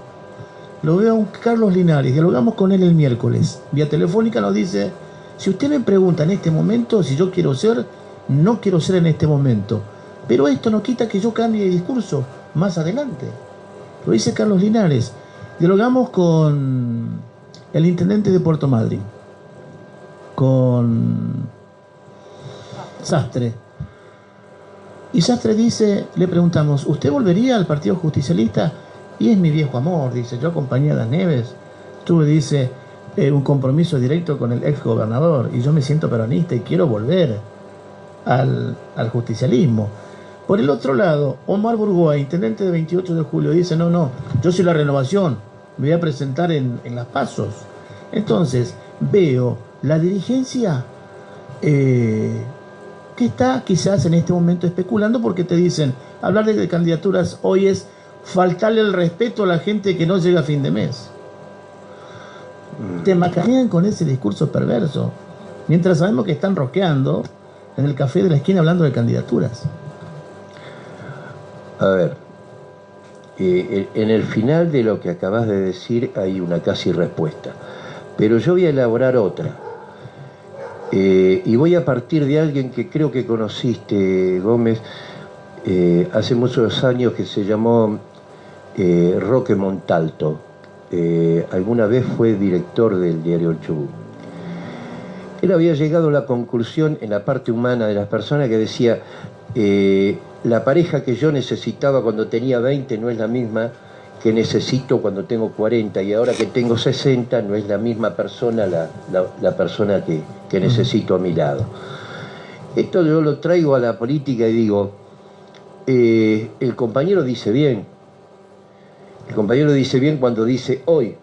S1: lo veo a un Carlos Linares, dialogamos con él el miércoles, vía telefónica nos dice, si usted me pregunta en este momento si yo quiero ser, no quiero ser en este momento, pero esto no quita que yo cambie de discurso más adelante. Lo dice Carlos Linares. Dialogamos con el intendente de Puerto Madryn, con Sastre. Y Sastre dice, le preguntamos, ¿usted volvería al Partido Justicialista? Y es mi viejo amor, dice, yo acompañé a Das Neves, tuve, dice, un compromiso directo con el ex gobernador, y yo me siento peronista y quiero volver al justicialismo. Por el otro lado, Omar Burgoa, intendente de 28 de julio, dice, no, yo soy la renovación, me voy a presentar en las pasos. Entonces, veo la dirigencia que está quizás en este momento especulando porque te dicen, hablar de candidaturas hoy es faltarle el respeto a la gente que no llega a fin de mes. Te macanean con ese discurso perverso, mientras sabemos que están rosqueando en el café de la esquina hablando de candidaturas.
S3: A ver, en el final de lo que acabas de decir hay una casi respuesta, pero yo voy a elaborar otra. Y voy a partir de alguien que creo que conociste, Gómez, hace muchos años, que se llamó Roque Montalto. Alguna vez fue director del diario El Chubut. Él había llegado a la conclusión en la parte humana de las personas que decía, la pareja que yo necesitaba cuando tenía 20 no es la misma que necesito cuando tengo 40, y ahora que tengo 60 no es la misma persona la persona que necesito a mi lado. Esto yo lo traigo a la política y digo, el compañero dice bien. El compañero dice bien cuando dice hoy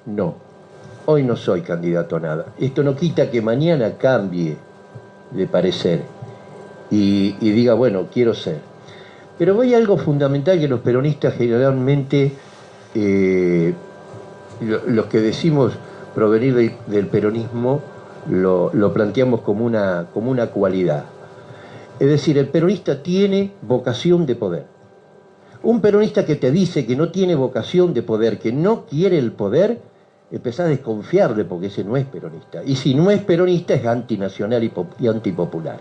S3: no soy candidato a nada. Esto no quita que mañana cambie de parecer y diga, bueno, quiero ser. Pero hay algo fundamental que los peronistas generalmente, los que decimos provenir del peronismo, lo planteamos como una cualidad. Es decir, el peronista tiene vocación de poder. Un peronista que te dice que no tiene vocación de poder, que no quiere el poder, empezás a desconfiarle porque ese no es peronista. Y si no es peronista es antinacional y antipopular.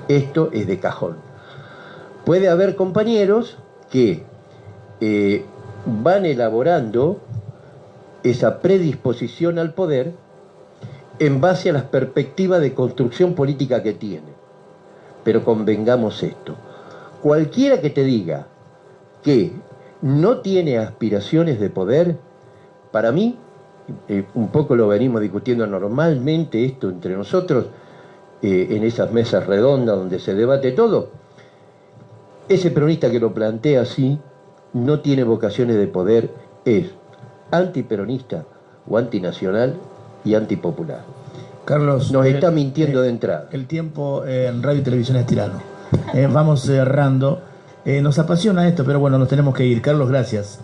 S3: Esto es de cajón. Puede haber compañeros que van elaborando esa predisposición al poder en base a las perspectivas de construcción política que tienen. Pero convengamos esto. Cualquiera que te diga que no tiene aspiraciones de poder, para mí, un poco lo venimos discutiendo normalmente esto entre nosotros, en esas mesas redondas donde se debate todo, ese peronista que lo plantea así, no tiene vocaciones de poder, es antiperonista o antinacional y antipopular.
S1: Carlos,
S3: nos está mintiendo de entrada.
S1: El tiempo en radio y televisión es tirano. Vamos cerrando. Nos apasiona esto, pero bueno, nos tenemos que ir. Carlos, gracias.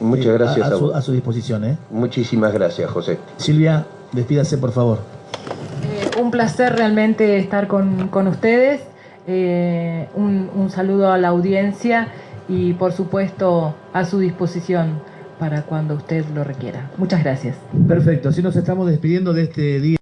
S3: Muchas gracias
S1: a su disposición.
S3: Muchísimas gracias, José.
S1: Silvia, despídase, por favor.
S2: Un placer realmente estar con ustedes. Un saludo a la audiencia y por supuesto a su disposición para cuando usted lo requiera. Muchas gracias.
S1: Perfecto, así nos estamos despidiendo de este día.